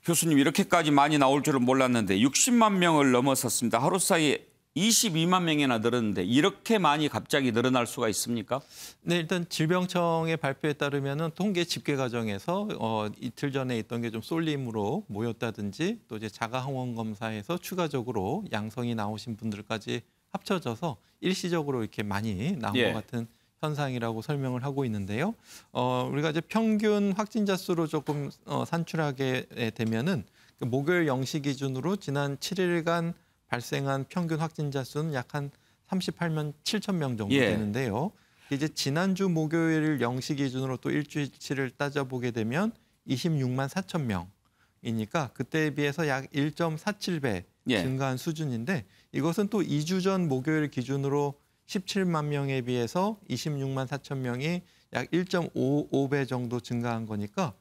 교수님 이렇게까지 많이 나올 줄은 몰랐는데 60만 명을 넘어섰습니다. 하루 사이에 22만 명이나 늘었는데 이렇게 많이 갑자기 늘어날 수가 있습니까? 네, 일단 질병청의 발표에 따르면은 통계 집계 과정에서 이틀 전에 있던 게 좀 쏠림으로 모였다든지 또 이제 자가 항원 검사에서 추가적으로 양성이 나오신 분들까지 합쳐져서 일시적으로 이렇게 많이 나온 것 같은 현상이라고 설명을 하고 있는데요. 우리가 이제 평균 확진자 수로 조금 산출하게 되면은 그 목요일 0시 기준으로 지난 7일간 발생한 평균 확진자 수는 약 한 38만 7천 명 정도 되는데요. 이제 지난주 목요일 0시 기준으로 또 일주일치를 따져보게 되면 26만 4천 명이니까 그때에 비해서 약 1.47배 증가한 수준인데 이것은 또 2주 전 목요일 기준으로 17만 명에 비해서 26만 4천 명이 약 1.55배 정도 증가한 거니까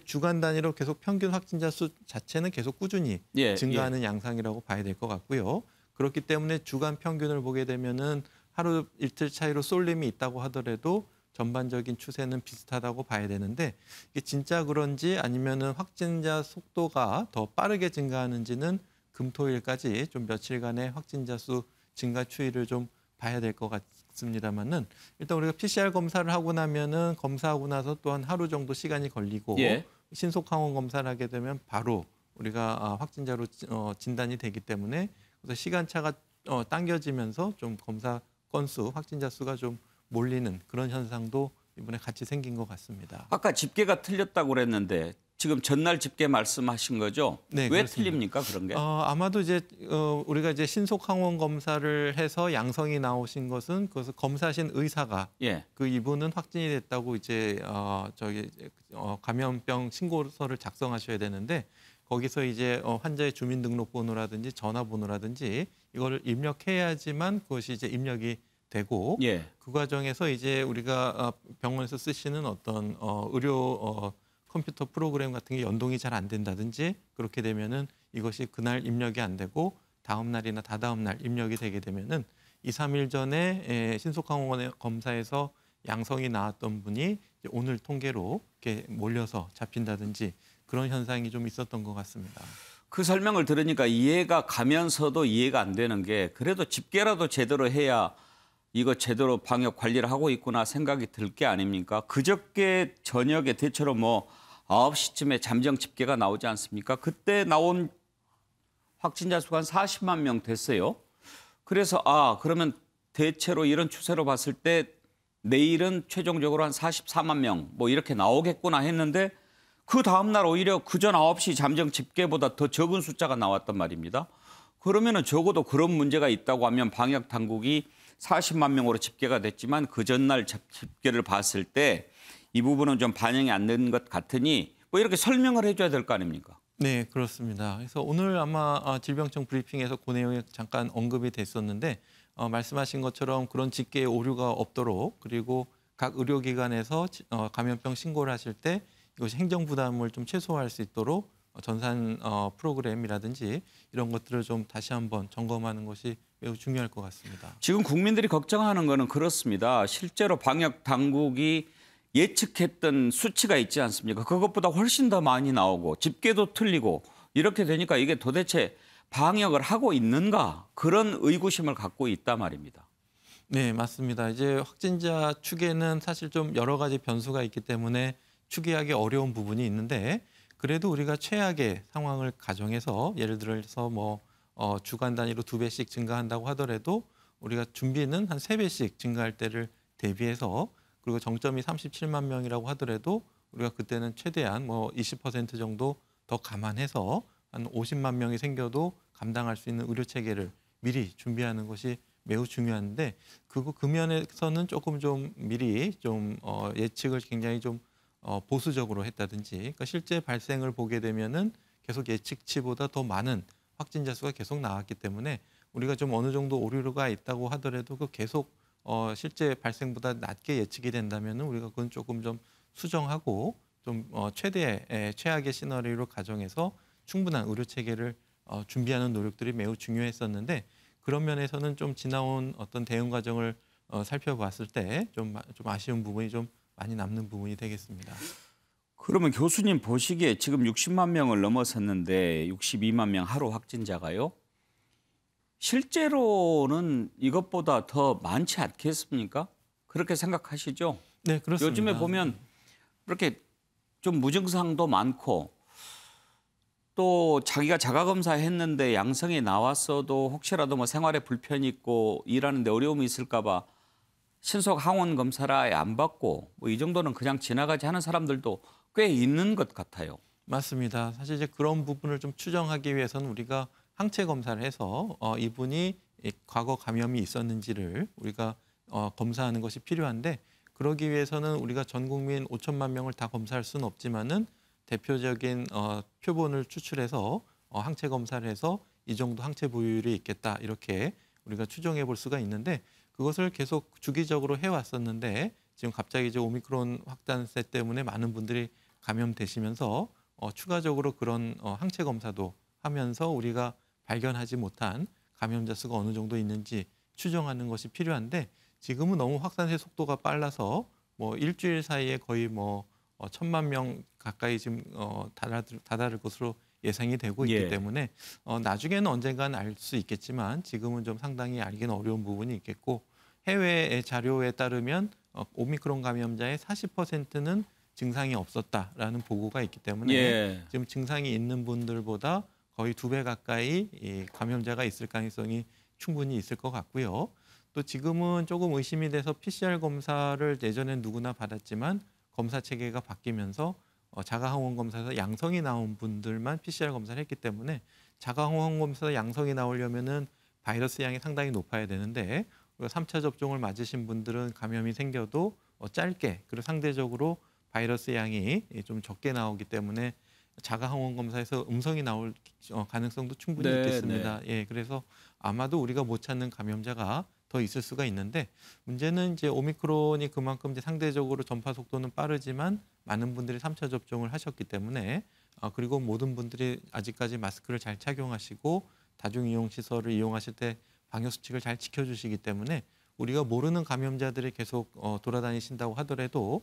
주간 단위로 계속 평균 확진자 수 자체는 계속 꾸준히 증가하는 양상이라고 봐야 될 것 같고요. 그렇기 때문에 주간 평균을 보게 되면은 하루 이틀 차이로 쏠림이 있다고 하더라도 전반적인 추세는 비슷하다고 봐야 되는데 이게 진짜 그런지 아니면은 확진자 속도가 더 빠르게 증가하는지는 금토일까지 좀 며칠간의 확진자 수 증가 추이를 좀 봐야 될 것 같습니다만은 일단 우리가 PCR 검사를 하고 나면은 검사하고 나서 또한 하루 정도 시간이 걸리고 신속 항원 검사를 하게 되면 바로 우리가 확진자로 진단이 되기 때문에 그래서 시간차가 당겨지면서 좀 검사 건수, 확진자 수가 좀 몰리는 그런 현상도 이번에 같이 생긴 것 같습니다. 아까 집계가 틀렸다고 그랬는데 지금 전날 집계 말씀하신 거죠? 네, 왜 그렇습니다. 틀립니까 그런 게? 아마도 이제 우리가 이제 신속 항원 검사를 해서 양성이 나오신 것은 그것을 검사하신 의사가 그 이분은 확진이 됐다고 이제 감염병 신고서를 작성하셔야 되는데 거기서 이제 환자의 주민등록번호라든지 전화번호라든지 이거를 입력해야지만 그것이 이제 입력이 되고 그 과정에서 이제 우리가 병원에서 쓰시는 어떤 의료 컴퓨터 프로그램 같은 게 연동이 잘 안 된다든지 그렇게 되면은 이것이 그날 입력이 안 되고 다음 날이나 다다음 날 입력이 되게 되면은 2, 3일 전에 신속항원 검사에서 양성이 나왔던 분이 오늘 통계로 이렇게 몰려서 잡힌다든지 그런 현상이 좀 있었던 것 같습니다. 그 설명을 들으니까 이해가 가면서도 이해가 안 되는 게 그래도 집계라도 제대로 해야 이거 제대로 방역 관리를 하고 있구나 생각이 들 게 아닙니까? 그저께 저녁에 대체로 뭐 9시쯤에 잠정 집계가 나오지 않습니까? 그때 나온 확진자 수가 한 40만 명 됐어요. 그래서 그러면 대체로 이런 추세로 봤을 때 내일은 최종적으로 한 44만 명 뭐 이렇게 나오겠구나 했는데 그 다음날 오히려 그전 9시 잠정 집계보다 더 적은 숫자가 나왔단 말입니다. 그러면은 적어도 그런 문제가 있다고 하면 방역 당국이 40만 명으로 집계가 됐지만 그 전날 집계를 봤을 때 이 부분은 좀 반영이 안 된 것 같으니 뭐 이렇게 설명을 해줘야 될 거 아닙니까? 네, 그렇습니다. 그래서 오늘 아마 질병청 브리핑에서 그 내용이 잠깐 언급이 됐었는데 말씀하신 것처럼 그런 집계에 오류가 없도록 그리고 각 의료기관에서 감염병 신고를 하실 때 이것이 행정 부담을 좀 최소화할 수 있도록 전산 프로그램이라든지 이런 것들을 좀 다시 한번 점검하는 것이 매우 중요할 것 같습니다. 지금 국민들이 걱정하는 거는 그렇습니다. 실제로 방역 당국이 예측했던 수치가 있지 않습니까? 그것보다 훨씬 더 많이 나오고 집계도 틀리고 이렇게 되니까 이게 도대체 방역을 하고 있는가 그런 의구심을 갖고 있단 말입니다. 네, 맞습니다. 이제 확진자 추계는 사실 좀 여러 가지 변수가 있기 때문에 추계하기 어려운 부분이 있는데 그래도 우리가 최악의 상황을 가정해서 예를 들어서 뭐 주간 단위로 2배씩 증가한다고 하더라도 우리가 준비는 한 3배씩 증가할 때를 대비해서 그리고 정점이 37만 명이라고 하더라도 우리가 그때는 최대한 뭐 20% 정도 더 감안해서 한 50만 명이 생겨도 감당할 수 있는 의료 체계를 미리 준비하는 것이 매우 중요한데 그 면에서는 조금 좀 미리 좀 예측을 굉장히 좀 보수적으로 했다든지 그러니까 실제 발생을 보게 되면은 계속 예측치보다 더 많은 확진자 수가 계속 나왔기 때문에 우리가 좀 어느 정도 오류가 있다고 하더라도 그 계속 실제 발생보다 낮게 예측이 된다면은 우리가 그건 조금 좀 수정하고 좀 최악의 시나리오로 가정해서 충분한 의료 체계를 준비하는 노력들이 매우 중요했었는데 그런 면에서는 좀 지나온 어떤 대응 과정을 살펴봤을 때 좀 아쉬운 부분이 좀 많이 남는 부분이 되겠습니다. 그러면 교수님 보시기에 지금 60만 명을 넘어섰는데 62만 명 하루 확진자가요. 실제로는 이것보다 더 많지 않겠습니까? 그렇게 생각하시죠? 네, 그렇습니다. 요즘에 보면 그렇게 좀 무증상도 많고 또 자기가 자가검사 했는데 양성이 나왔어도 혹시라도 뭐 생활에 불편이 있고 일하는데 어려움이 있을까 봐 신속 항원 검사를 아예 안 받고 뭐 이 정도는 그냥 지나가지 하는 사람들도 꽤 있는 것 같아요. 맞습니다. 사실 이제 그런 부분을 좀 추정하기 위해서는 우리가 항체 검사를 해서 이분이 이 과거 감염이 있었는지를 우리가 검사하는 것이 필요한데, 그러기 위해서는 우리가 전 국민 5천만 명을 다 검사할 수는 없지만은 대표적인 표본을 추출해서 항체 검사를 해서 이 정도 항체 보유율이 있겠다, 이렇게 우리가 추정해 볼 수가 있는데, 그것을 계속 주기적으로 해왔었는데 지금 갑자기 이제 오미크론 확산세 때문에 많은 분들이 감염되시면서 추가적으로 그런 항체 검사도 하면서 우리가 발견하지 못한 감염자 수가 어느 정도 있는지 추정하는 것이 필요한데, 지금은 너무 확산세 속도가 빨라서 뭐 일주일 사이에 거의 뭐 1,000만 명 가까이 지금 다다를 것으로 예상이 되고 있기 예. 때문에 나중에는 언젠가는 알 수 있겠지만 지금은 좀 상당히 알기는 어려운 부분이 있겠고, 해외의 자료에 따르면 오미크론 감염자의 40%는 증상이 없었다라는 보고가 있기 때문에 예. 지금 증상이 있는 분들보다 거의 2배 가까이 이 감염자가 있을 가능성이 충분히 있을 것 같고요. 또 지금은 조금 의심이 돼서 PCR 검사를 예전엔 누구나 받았지만 검사 체계가 바뀌면서 자가항원 검사에서 양성이 나온 분들만 PCR 검사를 했기 때문에 자가항원 검사에서 양성이 나오려면은 바이러스 양이 상당히 높아야 되는데, 3차 접종을 맞으신 분들은 감염이 생겨도 짧게, 그리고 상대적으로 바이러스 양이 좀 적게 나오기 때문에 자가항원 검사에서 음성이 나올 가능성도 충분히 네, 있겠습니다. 예, 그래서 아마도 우리가 못 찾는 감염자가 더 있을 수가 있는데, 문제는 이제 오미크론이 그만큼 이제 상대적으로 전파 속도는 빠르지만 많은 분들이 3차 접종을 하셨기 때문에 그리고 모든 분들이 아직까지 마스크를 잘 착용하시고 다중이용 시설을 이용하실 때 방역 수칙을 잘 지켜주시기 때문에 우리가 모르는 감염자들이 계속 돌아다니신다고 하더라도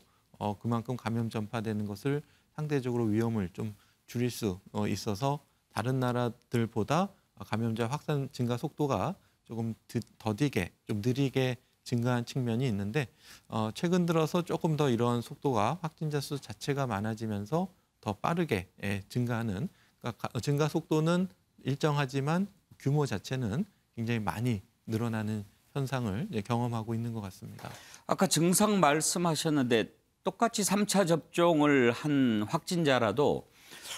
그만큼 감염 전파되는 것을 상대적으로 위험을 좀 줄일 수 있어서 다른 나라들보다 감염자 확산 증가 속도가 조금 더디게, 좀 느리게 증가한 측면이 있는데, 최근 들어서 조금 더 이런 속도가, 확진자 수 자체가 많아지면서 더 빠르게 증가하는, 그러니까 증가 속도는 일정하지만 규모 자체는 굉장히 많이 늘어나는 현상을 경험하고 있는 것 같습니다. 아까 증상 말씀하셨는데 똑같이 3차 접종을 한 확진자라도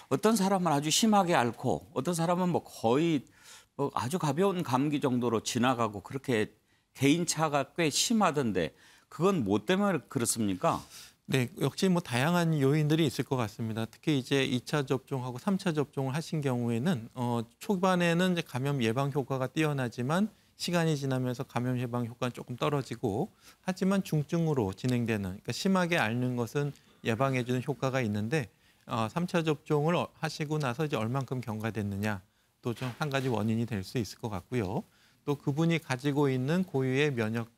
어떤 사람은 아주 심하게 앓고 어떤 사람은 뭐 거의 뭐 아주 가벼운 감기 정도로 지나가고 그렇게 개인차가 꽤 심하던데 그건 뭐 때문에 그렇습니까? 네, 역시 뭐 다양한 요인들이 있을 것 같습니다. 특히 이제 2차 접종하고 3차 접종을 하신 경우에는 초반에는 이제 감염 예방 효과가 뛰어나지만 시간이 지나면서 감염 예방 효과는 조금 떨어지고, 하지만 중증으로 진행되는, 그러니까 심하게 앓는 것은 예방해주는 효과가 있는데 3차 접종을 하시고 나서 이제 얼만큼 경과됐느냐, 또 좀 한 가지 원인이 될 수 있을 것 같고요. 또 그분이 가지고 있는 고유의 면역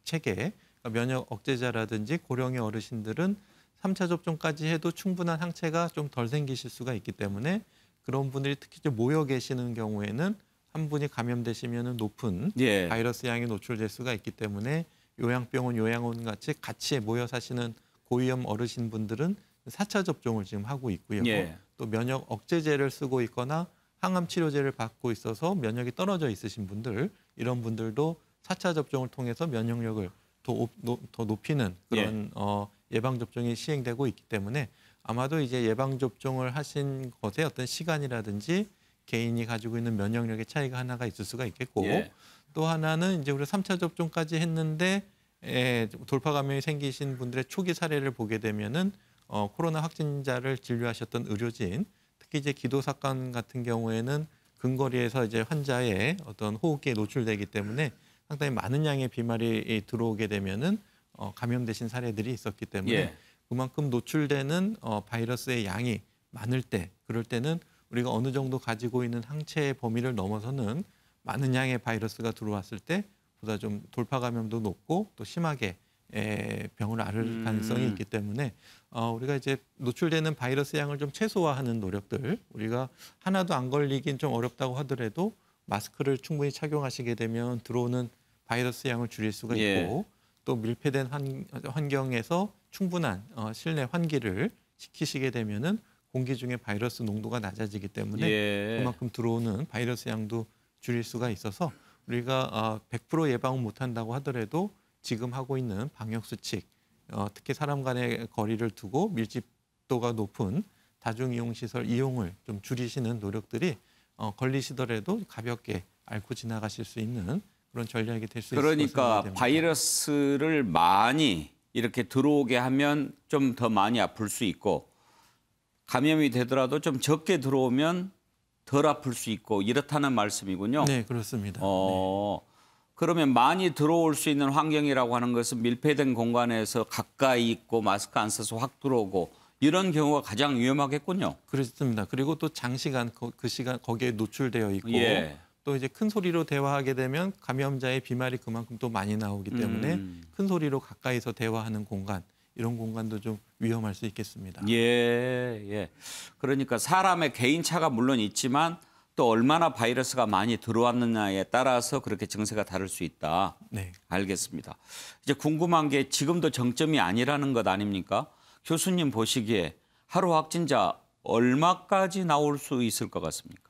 체계, 그러니까 면역 억제자라든지 고령의 어르신들은 3차 접종까지 해도 충분한 항체가 좀 덜 생기실 수가 있기 때문에 그런 분들이 특히 좀 모여 계시는 경우에는 한 분이 감염되시면 높은 예. 바이러스 양에 노출될 수가 있기 때문에 요양병원, 요양원 같이 모여 사시는 고위험 어르신 분들은 4차 접종을 지금 하고 있고요. 예. 또 면역 억제제를 쓰고 있거나 항암 치료제를 받고 있어서 면역이 떨어져 있으신 분들, 이런 분들도 4차 접종을 통해서 면역력을 더 높이는 그런 예방 접종이 시행되고 있기 때문에 아마도 이제 예방 접종을 하신 것에 어떤 시간이라든지 개인이 가지고 있는 면역력의 차이가 하나가 있을 수가 있겠고, 예. 또 하나는 이제 우리가 3차 접종까지 했는데 돌파 감염이 생기신 분들의 초기 사례를 보게 되면은 코로나 확진자를 진료하셨던 의료진, 특히 이제 기도사건 같은 경우에는 근거리에서 이제 환자의 어떤 호흡기에 노출되기 때문에 상당히 많은 양의 비말이 들어오게 되면은 감염되신 사례들이 있었기 때문에 예. 그만큼 노출되는 바이러스의 양이 많을 때, 그럴 때는 우리가 어느 정도 가지고 있는 항체의 범위를 넘어서는 많은 양의 바이러스가 들어왔을 때 보다 좀 돌파 감염도 높고 또 심하게 병을 앓을 가능성이 있기 때문에 우리가 이제 노출되는 바이러스 양을 좀 최소화하는 노력들, 우리가 하나도 안 걸리긴 좀 어렵다고 하더라도 마스크를 충분히 착용하시게 되면 들어오는 바이러스 양을 줄일 수가 있고 예. 또 밀폐된 환경에서 충분한 실내 환기를 시키시게 되면은 공기 중에 바이러스 농도가 낮아지기 때문에 예. 그만큼 들어오는 바이러스 양도 줄일 수가 있어서 우리가 100% 예방은 못한다고 하더라도 지금 하고 있는 방역 수칙, 특히 사람 간의 거리를 두고 밀집도가 높은 다중이용시설 이용을 좀 줄이시는 노력들이 걸리시더라도 가볍게 앓고 지나가실 수 있는 그런 전략이 될 수 있을 것으로 그러니까 생각됩니다. 바이러스를 많이 이렇게 들어오게 하면 좀 더 많이 아플 수 있고 감염이 되더라도 좀 적게 들어오면 덜 아플 수 있고 이렇다는 말씀이군요. 네, 그렇습니다. 그러면 많이 들어올 수 있는 환경이라고 하는 것은 밀폐된 공간에서 가까이 있고 마스크 안 써서 확 들어오고 이런 경우가 가장 위험하겠군요. 그렇습니다. 그리고 또 장시간 그 시간 거기에 노출되어 있고 예. 또 이제 큰 소리로 대화하게 되면 감염자의 비말이 그만큼 또 많이 나오기 때문에 큰 소리로 가까이서 대화하는 공간, 이런 공간도 좀 위험할 수 있겠습니다. 예, 예. 그러니까 사람의 개인차가 물론 있지만 또 얼마나 바이러스가 많이 들어왔느냐에 따라서 그렇게 증세가 다를 수 있다. 네. 알겠습니다. 이제 궁금한 게 지금도 정점이 아니라는 것 아닙니까? 교수님 보시기에 하루 확진자 얼마까지 나올 수 있을 것 같습니까?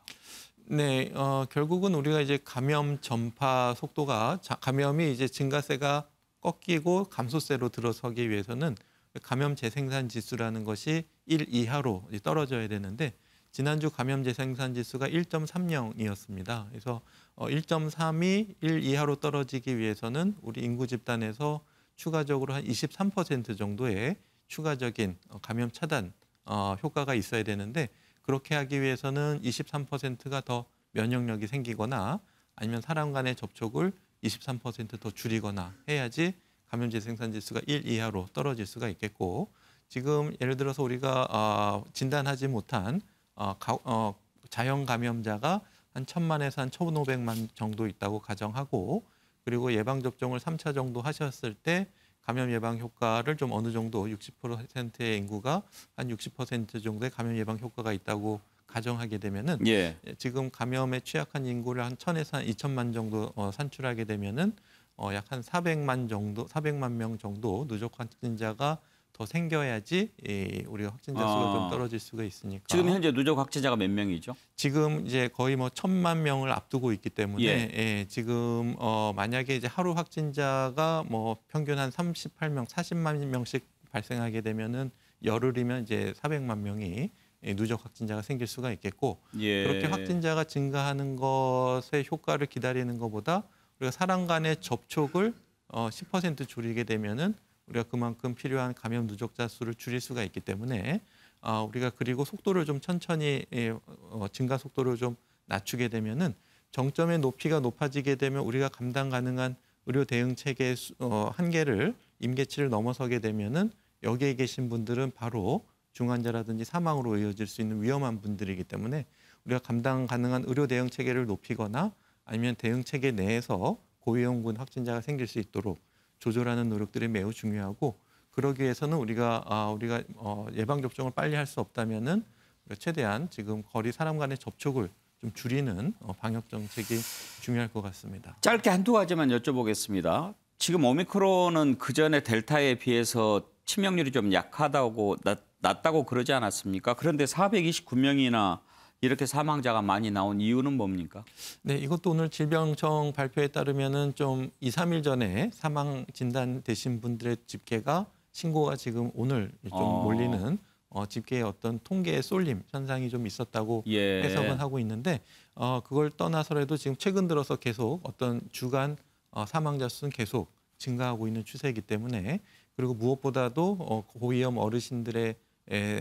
네, 결국은 우리가 이제 감염 전파 속도가 감염이 이제 증가세가 꺾이고 감소세로 들어서기 위해서는 감염 재생산 지수라는 것이 1 이하로 떨어져야 되는데 지난주 감염 재생산 지수가 1.30이었습니다. 그래서 1.3이 1 이하로 떨어지기 위해서는 우리 인구 집단에서 추가적으로 한 23% 정도의 추가적인 감염 차단 효과가 있어야 되는데 그렇게 하기 위해서는 23%가 더 면역력이 생기거나 아니면 사람 간의 접촉을 23% 더 줄이거나 해야지 감염 재생산 지수가 1 이하로 떨어질 수가 있겠고 지금 예를 들어서 우리가 진단하지 못한 자연 감염자가 한 1,000만에서 한 1,500만 정도 있다고 가정하고 그리고 예방 접종을 3차 정도 하셨을 때 감염 예방 효과를 좀 어느 정도 60%의 인구가 한 60% 정도의 감염 예방 효과가 있다고 가정하게 되면은 예. 지금 감염에 취약한 인구를 한 1,000에서 한 2,000만 정도 산출하게 되면은 약 한 400만 정도, 400만 명 정도 누적 확진자가 더 생겨야지 우리가 확진자 수가 좀 떨어질 수가 있으니까. 지금 현재 누적 확진자가 몇 명이죠? 지금 이제 거의 뭐 1,000만 명을 앞두고 있기 때문에 예. 지금 만약에 이제 하루 확진자가 뭐 평균 한 38명, 40만 명씩 발생하게 되면은 열흘이면 이제 400만 명이 누적 확진자가 생길 수가 있겠고 예. 그렇게 확진자가 증가하는 것의 효과를 기다리는 것보다 우리가 사람 간의 접촉을 10% 줄이게 되면은 우리가 그만큼 필요한 감염 누적자 수를 줄일 수가 있기 때문에 우리가 그리고 속도를 좀 천천히 증가 속도를 좀 낮추게 되면은 정점의 높이가 높아지게 되면 우리가 감당 가능한 의료 대응 체계의 한계를 임계치를 넘어서게 되면은 여기에 계신 분들은 바로 중환자라든지 사망으로 이어질 수 있는 위험한 분들이기 때문에 우리가 감당 가능한 의료 대응 체계를 높이거나 아니면 대응 체계 내에서 고위험군 확진자가 생길 수 있도록 조절하는 노력들이 매우 중요하고 그러기 위해서는 우리가 예방 접종을 빨리 할 수 없다면은 최대한 지금 사람 간의 접촉을 좀 줄이는 방역 정책이 중요할 것 같습니다. 짧게 한두 가지만 여쭤보겠습니다. 지금 오미크론은 그전에 델타에 비해서 치명률이 좀 약하다고 낮다고 그러지 않았습니까? 그런데 429명이나 이렇게 사망자가 많이 나온 이유는 뭡니까? 네, 이것도 오늘 질병청 발표에 따르면은 좀 2, 3일 전에 사망 진단되신 분들의 집계가 신고가 지금 오늘 좀 몰리는 집계의 어떤 통계의 쏠림 현상이 좀 있었다고 예. 해석은 하고 있는데 그걸 떠나서라도 지금 최근 들어서 계속 어떤 주간 사망자 수는 계속 증가하고 있는 추세이기 때문에 그리고 무엇보다도 고위험 어르신들의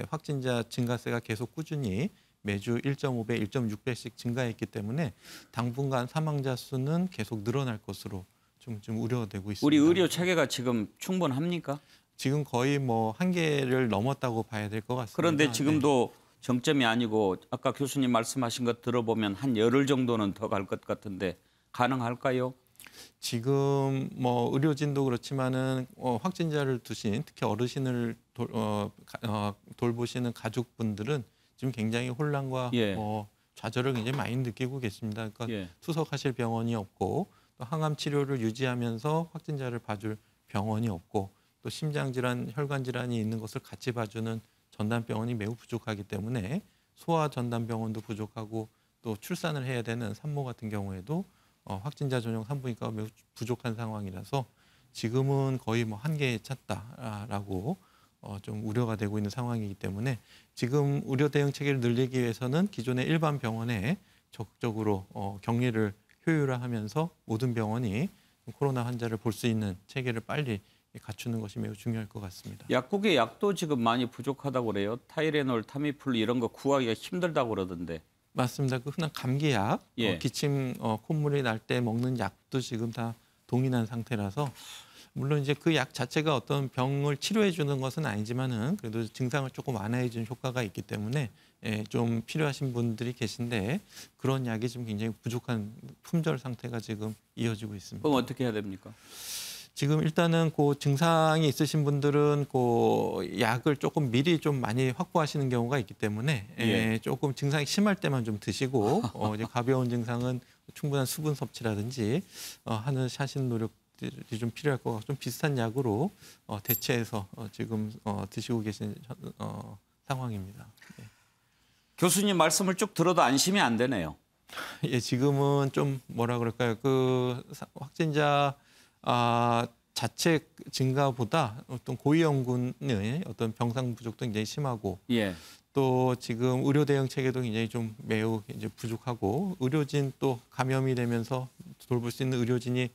확진자 증가세가 계속 꾸준히 매주 1.5배, 1.6배씩 증가했기 때문에 당분간 사망자 수는 계속 늘어날 것으로 좀 우려되고 있습니다. 우리 의료 체계가 지금 충분합니까? 지금 거의 뭐 한계를 넘었다고 봐야 될 것 같습니다. 그런데 지금도 정점이 아니고 아까 교수님 말씀하신 것 들어보면 한 열흘 정도는 더 갈 것 같은데 가능할까요? 지금 뭐 의료진도 그렇지만은 확진자를 두신 특히 어르신을 돌보시는 가족분들은 지금 굉장히 혼란과 예. 좌절을 굉장히 많이 느끼고 계십니다. 그러니까 예. 투석하실 병원이 없고 또 항암 치료를 유지하면서 확진자를 봐줄 병원이 없고 또 심장질환, 혈관질환이 있는 것을 같이 봐주는 전담병원이 매우 부족하기 때문에 소아 전담병원도 부족하고 또 출산을 해야 되는 산모 같은 경우에도 확진자 전용 산부인과가 매우 부족한 상황이라서 지금은 거의 뭐 한계에 찼다라고 좀 우려가 되고 있는 상황이기 때문에 지금 의료 대응 체계를 늘리기 위해서는 기존의 일반 병원에 적극적으로 격리를 효율화하면서 모든 병원이 코로나 환자를 볼 수 있는 체계를 빨리 갖추는 것이 매우 중요할 것 같습니다. 약국의 약도 지금 많이 부족하다고 그래요. 타이레놀, 타미플 이런 거 구하기가 힘들다고 그러던데. 맞습니다. 그 흔한 감기약, 예. 기침, 콧물이 날 때 먹는 약도 지금 다 동일한 상태라서 물론 이제 그 약 자체가 어떤 병을 치료해 주는 것은 아니지만은 그래도 증상을 조금 완화해 주는 효과가 있기 때문에 좀 필요하신 분들이 계신데 그런 약이 지금 굉장히 부족한 품절 상태가 지금 이어지고 있습니다. 그럼 어떻게 해야 됩니까? 지금 일단은 그 증상이 있으신 분들은 그 약을 조금 미리 좀 많이 확보하시는 경우가 있기 때문에 예. 조금 증상이 심할 때만 좀 드시고 이제 가벼운 증상은 충분한 수분 섭취라든지 하시는 노력들이 좀 필요할 것 같고 좀 비슷한 약으로 대체해서 지금 드시고 계신 상황입니다. 네. 교수님 말씀을 쭉 들어도 안심이 안 되네요. 예, 지금은 좀 뭐라 그럴까요? 그 확진자 자체 증가보다 어떤 고위험군의 어떤 병상 부족도 굉장히 심하고 예. 또 지금 의료 대응 체계도 굉장히 좀 매우 이제 부족하고 의료진 또 감염이 되면서 돌볼 수 있는 의료진이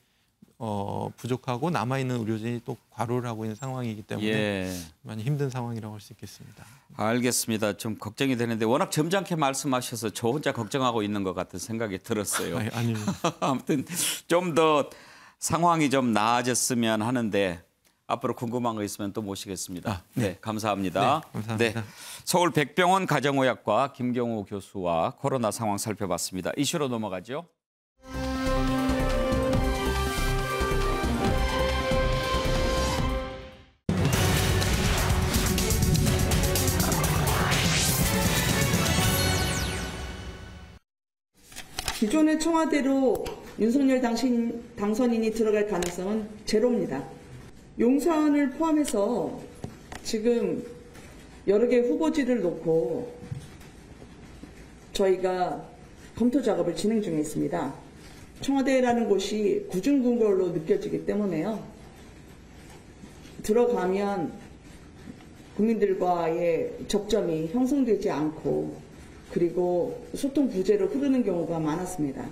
부족하고 남아 있는 의료진이 또 과로를 하고 있는 상황이기 때문에 예. 많이 힘든 상황이라고 할 수 있겠습니다. 알겠습니다. 좀 걱정이 되는데 워낙 점잖게 말씀하셔서 저 혼자 걱정하고 있는 것 같은 생각이 들었어요. 아닙니다. 아무튼 좀 더 상황이 좀 나아졌으면 하는데 앞으로 궁금한 거 있으면 또 모시겠습니다. 네, 감사합니다. 네, 감사합니다. 서울 백병원 가정의학과 김경호 교수와 코로나 상황 살펴봤습니다. 이슈로 넘어가죠. 기존의 청와대로 윤석열 당선인이 들어갈 가능성은 제로입니다. 용산을 포함해서 지금 여러 개 후보지를 놓고 저희가 검토 작업을 진행 중에 있습니다. 청와대라는 곳이 구중궁궐로 느껴지기 때문에요. 들어가면 국민들과의 접점이 형성되지 않고 그리고 소통 부재로 흐르는 경우가 많았습니다.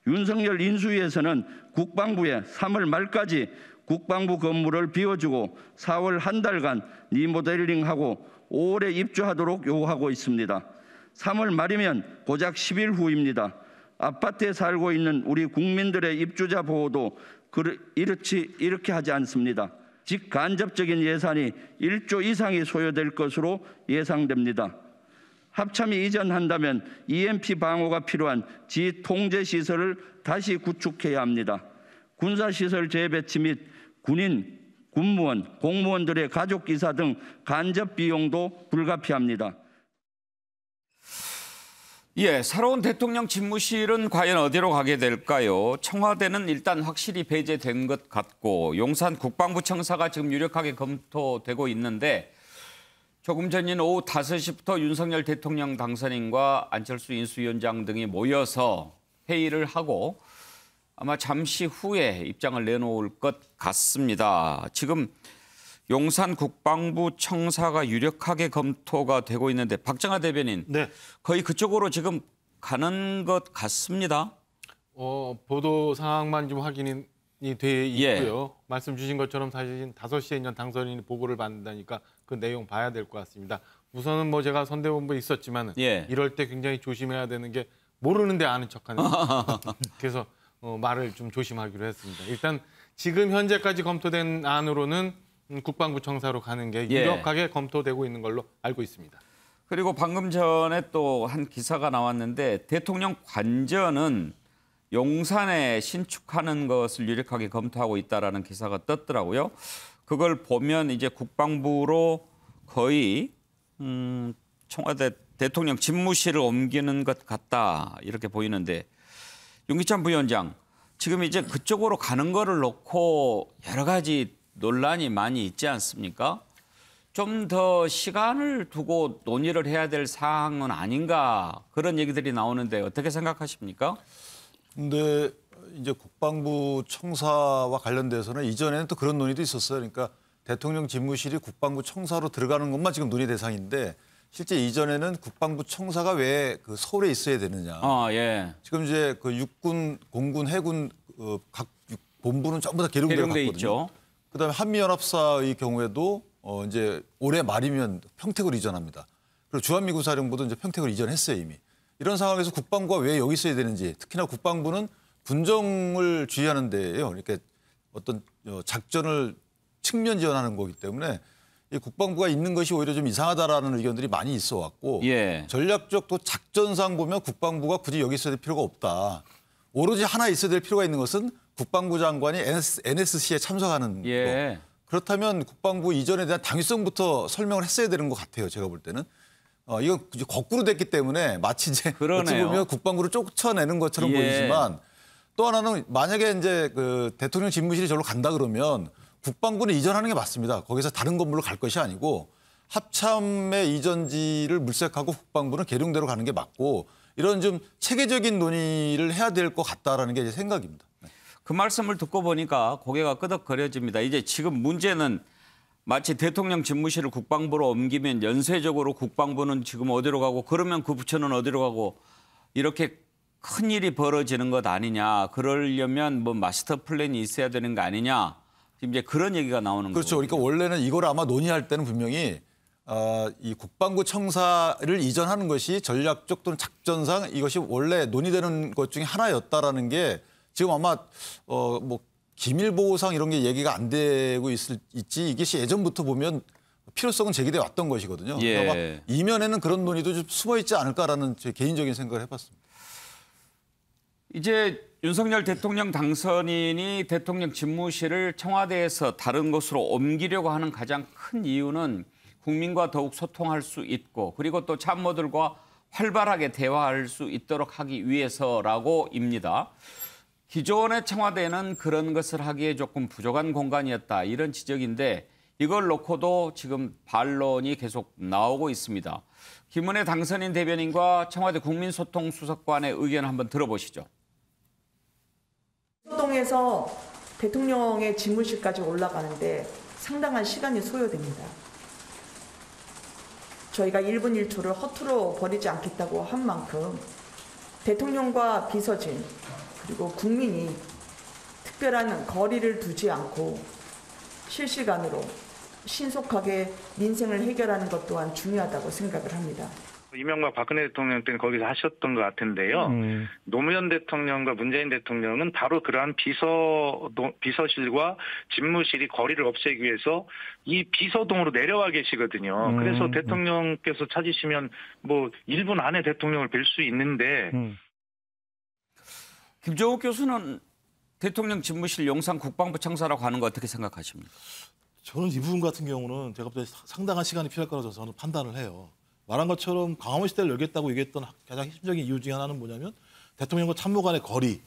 윤석열 인수위에서는 국방부에 3월 말까지 국방부 건물을 비워주고 4월 한 달간 리모델링하고 5월에 입주하도록 요구하고 있습니다. 3월 말이면 고작 10일 후입니다. 아파트에 살고 있는 우리 국민들의 입주자 보호도 이렇게 하지 않습니다. 직간접적인 예산이 1조 이상이 소요될 것으로 예상됩니다. 합참이 이전한다면 EMP 방어가 필요한 지통제시설을 다시 구축해야 합니다. 군사시설 재배치 및 군인, 군무원, 공무원들의 가족기사 등 간접 비용도 불가피합니다. 예, 새로운 대통령 집무실은 과연 어디로 가게 될까요? 청와대는 일단 확실히 배제된 것 같고 용산 국방부 청사가 지금 유력하게 검토되고 있는데 조금 전인 오후 5시부터 윤석열 대통령 당선인과 안철수 인수위원장 등이 모여서 회의를 하고 아마 잠시 후에 입장을 내놓을 것 같습니다. 지금 용산 국방부 청사가 유력하게 검토가 되고 있는데 박정하 대변인, 네. 거의 그쪽으로 지금 가는 것 같습니다. 보도 상황만 좀 확인이 돼 있고요. 말씀 주신 것처럼 사실 5시에 이제 당선인이 보고를 받는다니까 그 내용 봐야 될 것 같습니다. 우선은 뭐 제가 선대본부에 있었지만 이럴 때 굉장히 조심해야 되는 게 모르는데 아는 척하는 그래서 말을 좀 조심하기로 했습니다. 일단 지금 현재까지 검토된 안으로는 국방부 청사로 가는 게 유력하게 검토되고 있는 걸로 알고 있습니다. 그리고 방금 전에 또 한 기사가 나왔는데 대통령 관저는 용산에 신축하는 것을 유력하게 검토하고 있다라는 기사가 떴더라고요. 그걸 보면 이제 국방부로 거의 청와대 대통령 집무실을 옮기는 것 같다 이렇게 보이는데 윤기찬 부위원장 지금 이제 그쪽으로 가는 거를 놓고 여러 가지 논란이 많이 있지 않습니까? 좀 더 시간을 두고 논의를 해야 될 사항은 아닌가 그런 얘기들이 나오는데 어떻게 생각하십니까? 근데 이제 국방부 청사와 관련돼서는 이전에는 또 그런 논의도 있었어요. 그러니까 대통령 집무실이 국방부 청사로 들어가는 것만 지금 논의 대상인데 실제 이전에는 국방부 청사가 왜 그 서울에 있어야 되느냐. 예. 지금 이제 그 육군, 공군, 해군 각 본부는 전부 다 계룡대로 계룡대 갔거든요. 있죠. 그다음에 한미연합사의 경우에도 이제 올해 말이면 평택으로 이전합니다. 그리고 주한미군사령부도 이제 평택으로 이전했어요 이미. 이런 상황에서 국방부가 왜 여기 있어야 되는지 특히나 국방부는 분정을 주의하는 데예요. 이렇게 어떤 작전을 측면 지원하는 거기 때문에 이 국방부가 있는 것이 오히려 좀 이상하다라는 의견들이 많이 있어 왔고 예. 전략적 또 작전상 보면 국방부가 굳이 여기 있어야 될 필요가 없다. 오로지 하나 있어야 될 필요가 있는 것은 국방부 장관이 NSC에 참석하는 예. 거. 그렇다면 국방부 이전에 대한 당위성부터 설명을 했어야 되는 것 같아요. 제가 볼 때는. 이거 이제 거꾸로 됐기 때문에 마치 이제 어찌 보면 국방부를 쫓아내는 것처럼 예. 보이지만 또 하나는 만약에 이제 그 대통령 집무실이 저로 간다 그러면 국방부는 이전하는 게 맞습니다. 거기서 다른 건물로 갈 것이 아니고 합참의 이전지를 물색하고 국방부는 계룡대로 가는 게 맞고 이런 좀 체계적인 논의를 해야 될 것 같다라는 게 제 생각입니다. 그 말씀을 듣고 보니까 고개가 끄덕거려집니다. 이제 지금 문제는 마치 대통령 집무실을 국방부로 옮기면 연쇄적으로 국방부는 지금 어디로 가고 그러면 그 부처는 어디로 가고 이렇게 큰 일이 벌어지는 것 아니냐. 그러려면 뭐 마스터 플랜이 있어야 되는 거 아니냐. 지금 이제 그런 얘기가 나오는 거죠. 그렇죠. 그러니까 원래는 이걸 아마 논의할 때는 분명히 이 국방부 청사를 이전하는 것이 전략적 또는 작전상 이것이 원래 논의되는 것 중에 하나였다라는 게 지금 아마 뭐 기밀 보호상 이런 게 얘기가 안 되고 있지 이게 예전부터 보면 필요성은 제기돼 왔던 것이거든요. 예. 그러니까 이면에는 그런 논의도 좀 숨어 있지 않을까라는 제 개인적인 생각을 해봤습니다. 이제 윤석열 대통령 당선인이 대통령 집무실을 청와대에서 다른 곳으로 옮기려고 하는 가장 큰 이유는 국민과 더욱 소통할 수 있고 그리고 또 참모들과 활발하게 대화할 수 있도록 하기 위해서라고입니다. 기존의 청와대는 그런 것을 하기에 조금 부족한 공간이었다. 이런 지적인데 이걸 놓고도 지금 반론이 계속 나오고 있습니다. 김은혜 당선인 대변인과 청와대 국민소통수석관의 의견을 한번 들어보시죠. 소통에서 대통령의 집무실까지 올라가는데 상당한 시간이 소요됩니다. 저희가 1분 1초를 허투루 버리지 않겠다고 한 만큼 대통령과 비서진 그리고 국민이 특별한 거리를 두지 않고 실시간으로 신속하게 민생을 해결하는 것 또한 중요하다고 생각을 합니다. 이명박 박근혜 대통령 때는 거기서 하셨던 것 같은데요. 노무현 대통령과 문재인 대통령은 바로 그러한 비서실과 집무실이 거리를 없애기 위해서 이 비서동으로 내려와 계시거든요. 그래서 대통령께서 찾으시면 뭐 1분 안에 대통령을 뵐 수 있는데 김종욱 교수는 대통령 집무실 용산 국방부 청사라고 하는 거 어떻게 생각하십니까? 저는 이 부분 같은 경우는 제가 볼 때 상당한 시간이 필요할 거라고 저는 판단을 해요. 말한 것처럼 광화문 시대를 열겠다고 얘기했던 가장 핵심적인 이유 중에 하나는 뭐냐면 대통령과 참모 간의 거리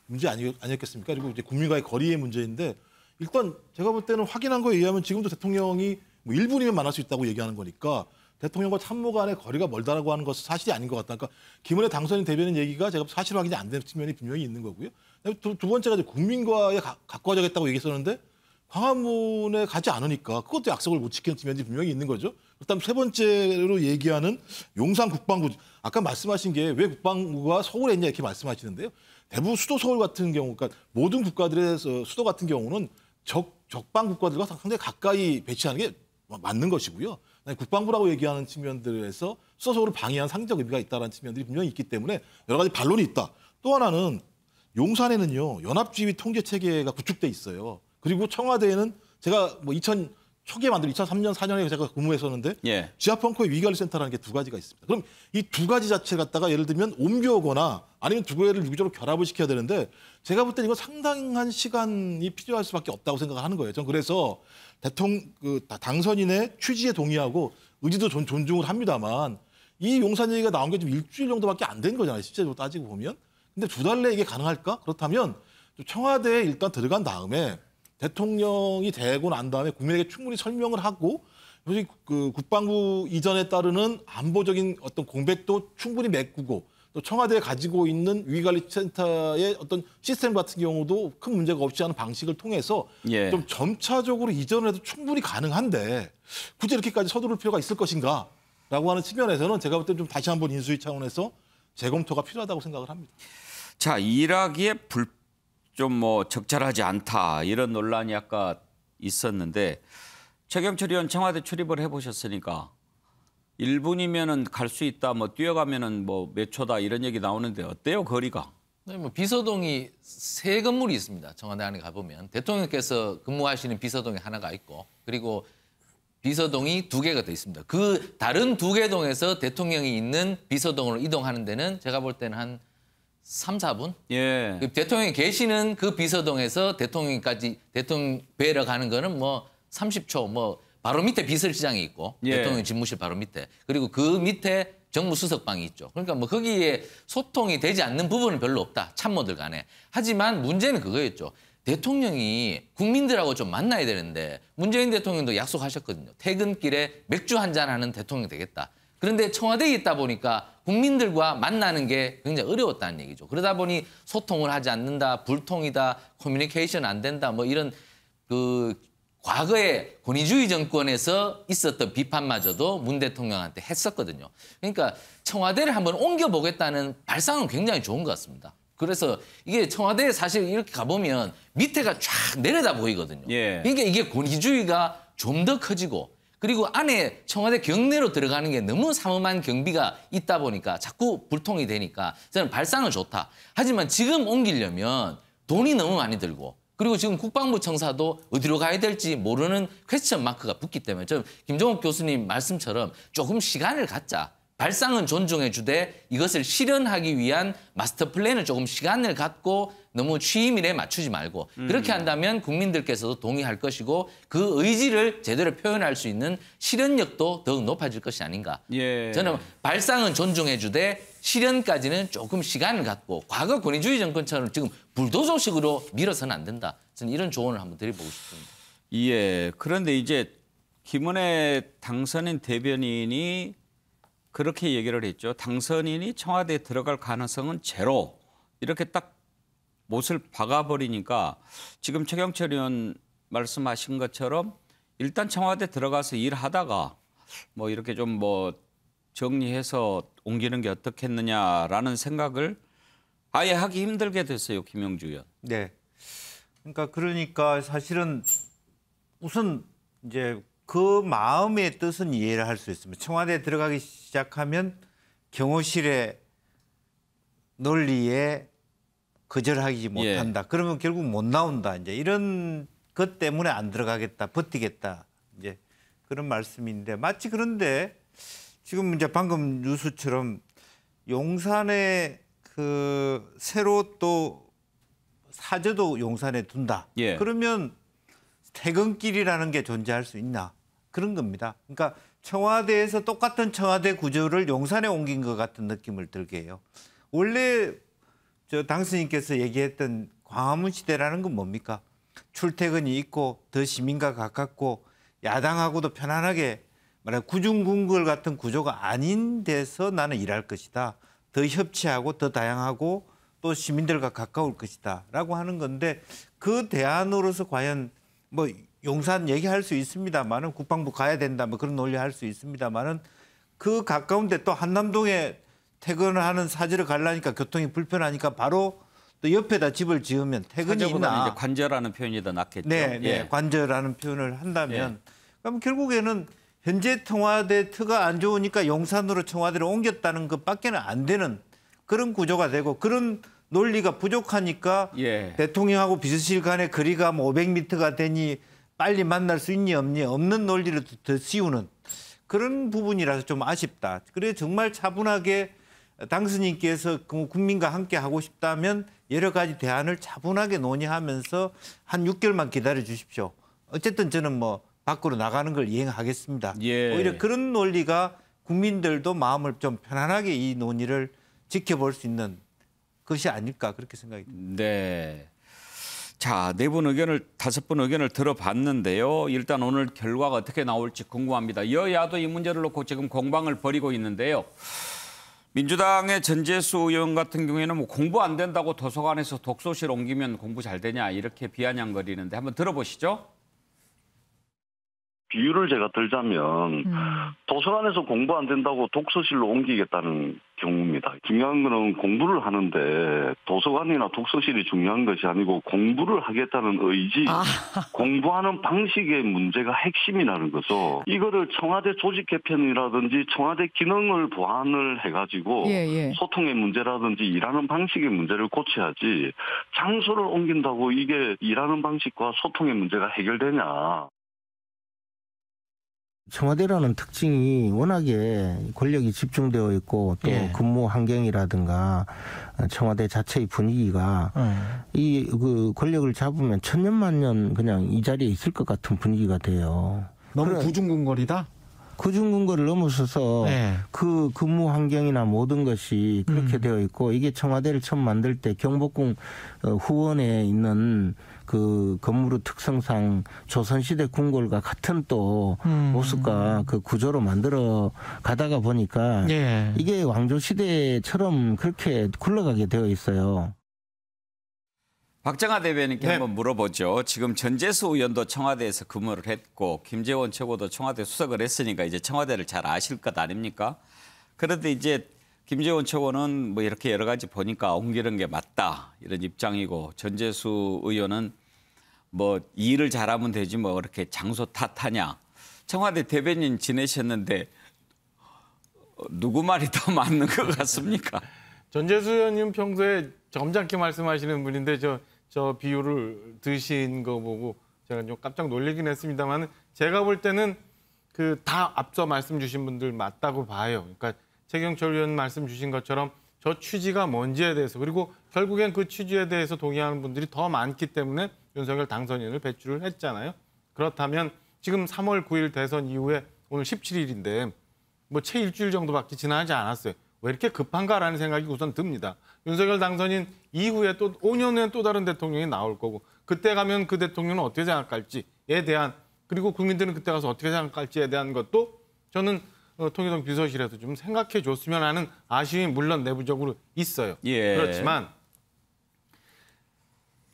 문제 아니었겠습니까? 그리고 이제 국민과의 거리의 문제인데 일단 제가 볼 때는 확인한 거에 의하면 지금도 대통령이 뭐 1분이면 만날 수 있다고 얘기하는 거니까 대통령과 참모 간의 거리가 멀다라고 하는 것은 사실이 아닌 것 같다. 그러니까 김은혜 당선인 대변인 얘기가 제가 사실 확인이 안 되는 측면이 분명히 있는 거고요. 두 번째가 이제 국민과의 가까워지겠다고 얘기했었는데 광화문에 가지 않으니까 그것도 약속을 못 지키는 측면이 분명히 있는 거죠. 일단 세 번째로 얘기하는 용산 국방부. 아까 말씀하신 게 왜 국방부가 서울에 있냐 이렇게 말씀하시는데요. 대부분 수도 서울 같은 경우, 그러니까 모든 국가들의 수도 같은 경우는 적방 국가들과 상당히 가까이 배치하는 게 맞는 것이고요. 국방부라고 얘기하는 측면들에서 수도 서울을 방해한 상징적 의미가 있다는 측면들이 분명히 있기 때문에 여러 가지 반론이 있다. 또 하나는 용산에는요 연합지휘 통제 체계가 구축돼 있어요. 그리고 청와대에는 제가 뭐 초기에 만든 2003년, 4년에 제가 근무했었는데 예. 지하벙커의 위기관리센터라는 게 두 가지가 있습니다. 그럼 이 두 가지 자체를 갖다가 예를 들면 옮겨오거나 아니면 두 개를 유기적으로 결합을 시켜야 되는데 제가 볼 때는 이건 상당한 시간이 필요할 수밖에 없다고 생각을 하는 거예요. 전 그래서 당선인의 취지에 동의하고 의지도 존중을 합니다만 이 용산 얘기가 나온 게 좀 일주일 정도밖에 안 된 거잖아요. 실제로 따지고 보면. 근데 두 달 내에 이게 가능할까? 그렇다면 청와대에 일단 들어간 다음에 대통령이 되고 난 다음에 국민에게 충분히 설명을 하고 그 국방부 이전에 따르는 안보적인 어떤 공백도 충분히 메꾸고 또 청와대에 가지고 있는 위기관리센터의 어떤 시스템 같은 경우도 큰 문제가 없지 않은 방식을 통해서 예. 좀 점차적으로 이전을 해도 충분히 가능한데 굳이 이렇게까지 서두를 필요가 있을 것인가라고 하는 측면에서는 제가 볼 때 좀 다시 한번 인수위 차원에서 재검토가 필요하다고 생각을 합니다. 자, 일하기에 좀 뭐 적절하지 않다 이런 논란이 아까 있었는데 최경철 의원 청와대 출입을 해보셨으니까 1분이면은 갈 수 있다, 뭐 뛰어가면은 뭐 몇 초다 이런 얘기 나오는데 어때요, 거리가? 네, 뭐 비서동이 세 건물이 있습니다. 청와대 안에 가보면 대통령께서 근무하시는 비서동이 하나가 있고 그리고 비서동이 두 개가 더 있습니다. 그 다른 두 개 동에서 대통령이 있는 비서동으로 이동하는 데는 제가 볼 때는 한 3, 4분? 예. 대통령이 계시는 그 비서동에서 대통령까지 대통령 뵈러 가는 거는 뭐 30초, 뭐 바로 밑에 비서실장이 있고 예. 대통령 집무실 바로 밑에 그리고 그 밑에 정무수석방이 있죠. 그러니까 뭐 거기에 소통이 되지 않는 부분은 별로 없다. 참모들 간에. 하지만 문제는 그거였죠. 대통령이 국민들하고 좀 만나야 되는데 문재인 대통령도 약속하셨거든요. 퇴근길에 맥주 한잔 하는 대통령 되겠다. 그런데 청와대에 있다 보니까 국민들과 만나는 게 굉장히 어려웠다는 얘기죠. 그러다 보니 소통을 하지 않는다, 불통이다, 커뮤니케이션 안 된다, 뭐 이런 그 과거에 권위주의 정권에서 있었던 비판마저도 문 대통령한테 했었거든요. 그러니까 청와대를 한번 옮겨보겠다는 발상은 굉장히 좋은 것 같습니다. 그래서 이게 청와대에 사실 이렇게 가보면 밑에가 쫙 내려다 보이거든요. 예. 그러니까 이게 권위주의가 좀 더 커지고 그리고 안에 청와대 경내로 들어가는 게 너무 삼엄한 경비가 있다 보니까 자꾸 불통이 되니까 저는 발상은 좋다. 하지만 지금 옮기려면 돈이 너무 많이 들고 그리고 지금 국방부 청사도 어디로 가야 될지 모르는 퀘스천 마크가 붙기 때문에 저는 김종욱 교수님 말씀처럼 조금 시간을 갖자. 발상은 존중해 주되 이것을 실현하기 위한 마스터 플랜을 조금 시간을 갖고 너무 취임일에 맞추지 말고 그렇게 한다면 국민들께서도 동의할 것이고 그 의지를 제대로 표현할 수 있는 실현력도 더욱 높아질 것이 아닌가. 예. 저는 발상은 존중해 주되 실현까지는 조금 시간을 갖고 과거 권위주의 정권처럼 지금 불도저식으로 밀어서는 안 된다. 저는 이런 조언을 한번 드려보고 싶습니다. 예. 그런데 이제 김은혜 당선인 대변인이 그렇게 얘기를 했죠. 당선인이 청와대에 들어갈 가능성은 제로. 이렇게 딱 못을 박아버리니까 지금 최경철 의원 말씀하신 것처럼 일단 청와대 들어가서 일하다가 뭐 이렇게 좀 뭐 정리해서 옮기는 게 어떻겠느냐라는 생각을 아예 하기 힘들게 됐어요. 김영주 의원. 네. 그러니까 사실은 우선 이제 그 마음의 뜻은 이해를 할 수 있습니다. 청와대에 들어가기 시작하면 경호실의 논리에 거절하지 못한다. 그러면 결국 못 나온다. 이제 이런 것 때문에 안 들어가겠다, 버티겠다. 이제 그런 말씀인데 마치 그런데 지금 이제 방금 뉴스처럼 용산에 그 새로 또 사저도 용산에 둔다. 예. 그러면 퇴근길이라는 게 존재할 수 있나? 그런 겁니다. 그러니까 청와대에서 똑같은 청와대 구조를 용산에 옮긴 것 같은 느낌을 들게 해요. 원래 저 당선인께서 얘기했던 광화문 시대라는 건 뭡니까? 출퇴근이 있고 더 시민과 가깝고 야당하고도 편안하게 말하면 구중궁궐 같은 구조가 아닌 데서 나는 일할 것이다. 더 협치하고 더 다양하고 또 시민들과 가까울 것이다. 라고 하는 건데 그 대안으로서 과연 뭐 용산 얘기할 수 있습니다만은 국방부 가야 된다 뭐 그런 논리 할 수 있습니다만은 그 가까운데 또 한남동에 퇴근을 하는 사저를 가려니까 교통이 불편하니까 바로 또 옆에다 집을 지으면 퇴근이 있나? 이제 관저라는 표현이 더 낫겠죠. 네, 네. 예. 관저라는 표현을 한다면 그럼 결국에는 현재 청와대 터가 안 좋으니까 용산으로 청와대를 옮겼다는 것밖에는 안 되는 그런 구조가 되고 그런 논리가 부족하니까 예. 대통령하고 비서실 간의 거리가 뭐 500m가 되니 빨리 만날 수 있니 없니 없는 논리를 더 씌우는 그런 부분이라서 좀 아쉽다. 그래 정말 차분하게 당선인께서 국민과 함께 하고 싶다면 여러 가지 대안을 차분하게 논의하면서 한 6개월만 기다려 주십시오. 어쨌든 저는 뭐 밖으로 나가는 걸 이행하겠습니다. 예. 오히려 그런 논리가 국민들도 마음을 좀 편안하게 이 논의를 지켜볼 수 있는 것이 아닐까 그렇게 생각이 듭니다. 네. 자, 4분 의견을 5분 의견을 들어봤는데요. 일단 오늘 결과가 어떻게 나올지 궁금합니다. 여야도 이 문제를 놓고 지금 공방을 벌이고 있는데요. 민주당의 전재수 의원 같은 경우에는 뭐 공부 안 된다고 도서관에서 독서실 옮기면 공부 잘 되냐 이렇게 비아냥거리는데 한번 들어보시죠. 비유를 제가 들자면 도서관에서 공부 안 된다고 독서실로 옮기겠다는 경우입니다. 중요한 거는 공부를 하는데 도서관이나 독서실이 중요한 것이 아니고 공부를 하겠다는 의지, 공부하는 방식의 문제가 핵심이라는 거죠. 이거를 청와대 조직 개편이라든지 청와대 기능을 보완을 해가지고 소통의 문제라든지 일하는 방식의 문제를 고쳐야지 장소를 옮긴다고 이게 일하는 방식과 소통의 문제가 해결되냐. 청와대라는 특징이 워낙에 권력이 집중되어 있고 또 근무 환경이라든가 청와대 자체의 분위기가 이 그 권력을 잡으면 천년만년 그냥 이 자리에 있을 것 같은 분위기가 돼요. 너무 구중궁궐이다? 구중궁궐을 넘어서서 그 근무 환경이나 모든 것이 그렇게 되어 있고 이게 청와대를 처음 만들 때 경복궁 후원에 있는 그 건물의 특성상 조선시대 궁궐과 같은 또 모습과 그 구조로 만들어 가다가 보니까 이게 왕조시대처럼 그렇게 굴러가게 되어 있어요. 박정하 대변인께 한번 물어보죠. 지금 전재수 의원도 청와대에서 근무를 했고 김재원 최고도 청와대 수석을 했으니까 이제 청와대를 잘 아실 것 아닙니까? 그런데 이제 김재원 최고는 뭐 이렇게 여러 가지 보니까 옮기는 게 맞다 이런 입장이고 전재수 의원은 뭐 일을 잘하면 되지 뭐 그렇게 장소 탓하냐. 청와대 대변인 지내셨는데 누구 말이 더 맞는 것 같습니까? 전재수 의원님 평소에 점잖게 말씀하시는 분인데 저 비유를 드신 거 보고 제가 좀 깜짝 놀라긴 했습니다만 제가 볼 때는 그 다 앞서 말씀 주신 분들 맞다고 봐요. 그러니까 최경철 의원 말씀 주신 것처럼 저 취지가 뭔지에 대해서 그리고 결국엔 그 취지에 대해서 동의하는 분들이 더 많기 때문에 윤석열 당선인을 배출을 했잖아요. 그렇다면 지금 3월 9일 대선 이후에 오늘 17일인데 뭐 채 일주일 정도밖에 지나지 않았어요. 왜 이렇게 급한가라는 생각이 우선 듭니다. 윤석열 당선인 이후에 또 5년 후엔 또 다른 대통령이 나올 거고 그때 가면 그 대통령은 어떻게 생각할지에 대한 그리고 국민들은 그때 가서 어떻게 생각할지에 대한 것도 저는 통일동 비서실에서 좀 생각해 줬으면 하는 아쉬움이 물론 내부적으로 있어요. 그렇지만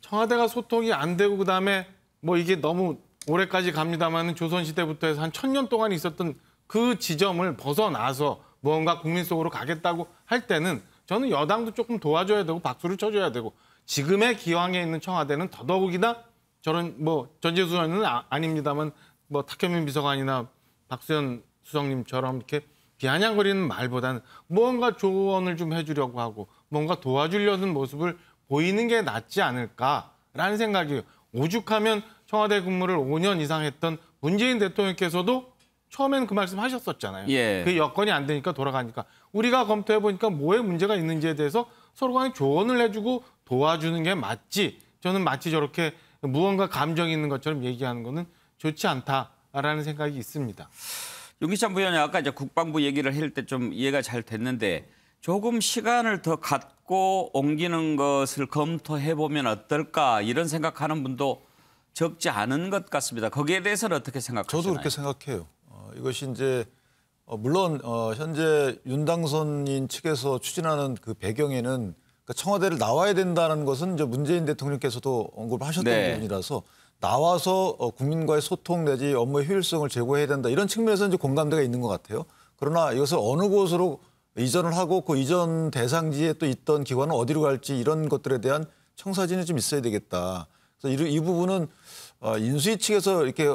청와대가 소통이 안 되고 그다음에 뭐 이게 너무 올해까지 갑니다만 조선시대부터 해서 한 1000년 동안 있었던 그 지점을 벗어나서 무언가 국민 속으로 가겠다고 할 때는 저는 여당도 조금 도와줘야 되고 박수를 쳐줘야 되고 지금의 기왕에 있는 청와대는 더더욱이나 저는 뭐 전재수 의원은 아닙니다만 뭐 탁현민 비서관이나 박수현 수석님처럼 이렇게 비아냥거리는 말보다는 뭔가 조언을 좀 해주려고 하고 뭔가 도와주려는 모습을 보이는 게 낫지 않을까라는 생각이에요. 오죽하면 청와대 근무를 5년 이상 했던 문재인 대통령께서도 처음에는 그 말씀 하셨었잖아요. 그 여건이 안 되니까 돌아가니까. 우리가 검토해보니까 뭐에 문제가 있는지에 대해서 서로 간에 조언을 해주고 도와주는 게 맞지. 저는 마치 저렇게 무언가 감정이 있는 것처럼 얘기하는 거는 좋지 않다라는 생각이 있습니다. 윤기찬 부위원이 아까 이제 국방부 얘기를 할 때 좀 이해가 잘 됐는데 조금 시간을 더 갖고 옮기는 것을 검토해보면 어떨까 이런 생각하는 분도 적지 않은 것 같습니다. 거기에 대해서는 어떻게 생각하시나요? 저도 그렇게 생각해요. 이것이 이제 물론 현재 윤 당선인 측에서 추진하는 그 배경에는 그러니까 청와대를 나와야 된다는 것은 이제 문재인 대통령께서도 언급을 하셨던 부분이라서 나와서 국민과의 소통 내지 업무의 효율성을 제고해야 된다 이런 측면에서 이제 공감대가 있는 것 같아요. 그러나 이것을 어느 곳으로 이전을 하고 그 이전 대상지에 또 있던 기관은 어디로 갈지 이런 것들에 대한 청사진이 좀 있어야 되겠다. 그래서 이 부분은 인수위 측에서 이렇게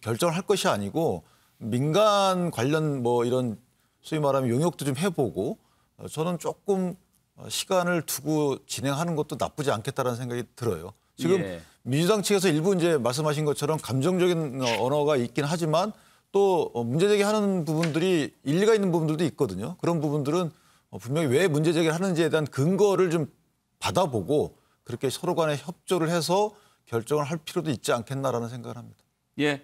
결정을 할 것이 아니고 민간 관련 뭐 이런 소위 말하면 용역도 좀 해보고 저는 조금 시간을 두고 진행하는 것도 나쁘지 않겠다라는 생각이 들어요. 지금 민주당 측에서 일부 이제 말씀하신 것처럼 감정적인 언어가 있긴 하지만 또 문제 제기하는 부분들이 일리가 있는 부분들도 있거든요. 그런 부분들은 분명히 왜 문제 제기를 하는지에 대한 근거를 좀 받아보고 그렇게 서로 간에 협조를 해서 결정을 할 필요도 있지 않겠나라는 생각을 합니다. 예.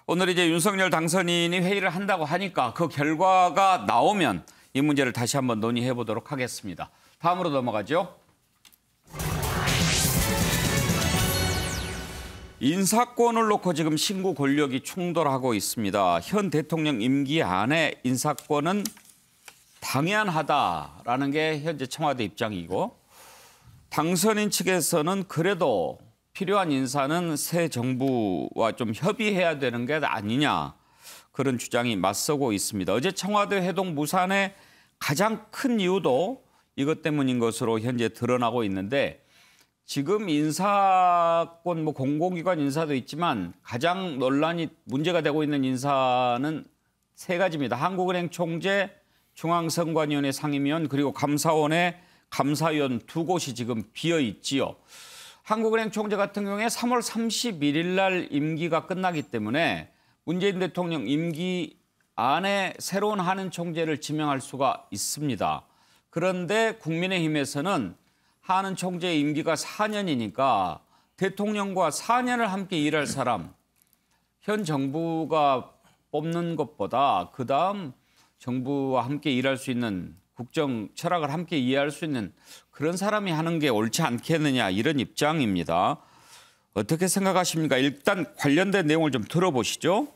오늘 이제 윤석열 당선인이 회의를 한다고 하니까 그 결과가 나오면 이 문제를 다시 한번 논의해 보도록 하겠습니다. 다음으로 넘어가죠. 인사권을 놓고 지금 신구 권력이 충돌하고 있습니다. 현 대통령 임기 안에 인사권은 당연하다라는 게 현재 청와대 입장이고 당선인 측에서는 그래도 필요한 인사는 새 정부와 좀 협의해야 되는 게 아니냐 그런 주장이 맞서고 있습니다. 어제 청와대 회동 무산의 가장 큰 이유도 이것 때문인 것으로 현재 드러나고 있는데 지금 인사권 공공기관 인사도 있지만 가장 논란이 문제가 되고 있는 인사는 세 가지입니다. 한국은행 총재, 중앙선관위원회 상임위원 그리고 감사원의 감사위원 두 곳이 지금 비어 있지요. 한국은행 총재 같은 경우에 3월 31일 날 임기가 끝나기 때문에 문재인 대통령 임기 안에 새로운 한은 총재를 지명할 수가 있습니다. 그런데 국민의힘에서는 한은 총재의 임기가 4년이니까 대통령과 4년을 함께 일할 사람, 현 정부가 뽑는 것보다 그다음 정부와 함께 일할 수 있는 국정 철학을 함께 이해할 수 있는 그런 사람이 하는 게 옳지 않겠느냐 이런 입장입니다. 어떻게 생각하십니까? 일단 관련된 내용을 좀 들어보시죠.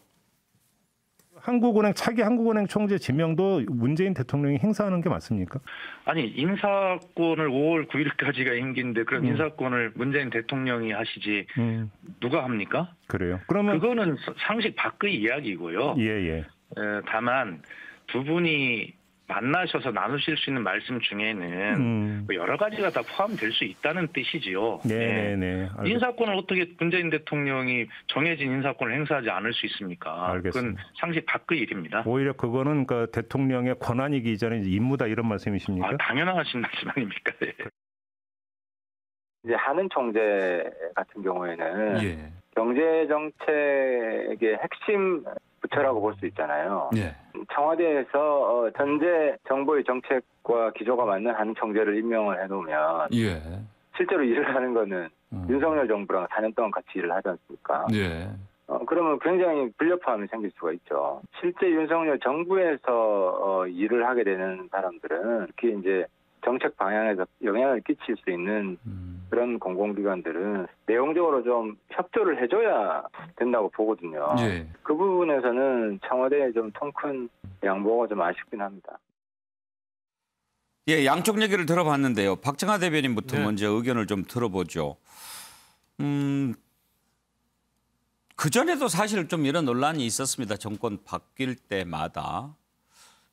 차기 한국은행 총재 지명도 문재인 대통령이 행사하는 게 맞습니까? 아니 인사권을 5월 9일까지가 임기인데 그럼 인사권을 문재인 대통령이 하시지 누가 합니까? 그래요. 그러면 그거는 상식 밖의 이야기고요. 예. 다만 두 분이 만나셔서 나누실 수 있는 말씀 중에는 여러 가지가 다 포함될 수 있다는 뜻이지요. 네. 인사권을 어떻게 문재인 대통령이 정해진 인사권을 행사하지 않을 수 있습니까? 알겠습니다. 그건 상식 밖의 일입니다. 오히려 그거는 그 대통령의 권한이기 이전에 임무다 이런 말씀이십니까? 당연하신 말씀 아닙니까? 네. 이제 한은 총재 같은 경우에는 경제 정책의 핵심 부처라고 볼 수 있잖아요. 청와대에서 현재 정부의 정책과 기조가 맞는 한 총재를 임명을 해놓으면 실제로 일을 하는 거는 윤석열 정부랑 4년 동안 같이 일을 하지 않습니까? 그러면 굉장히 불협화음이 생길 수가 있죠. 실제 윤석열 정부에서 일을 하게 되는 사람들은 특히 이제 정책 방향에서 영향을 끼칠 수 있는 그런 공공기관들은 내용적으로 좀 협조를 해줘야 된다고 보거든요. 그 부분에서는 청와대에 좀 통 큰 양보가 좀 아쉽긴 합니다. 예, 양쪽 얘기를 들어봤는데요. 박정하 대변인부터 먼저 의견을 좀 들어보죠. 그전에도 사실 좀 이런 논란이 있었습니다. 정권 바뀔 때마다.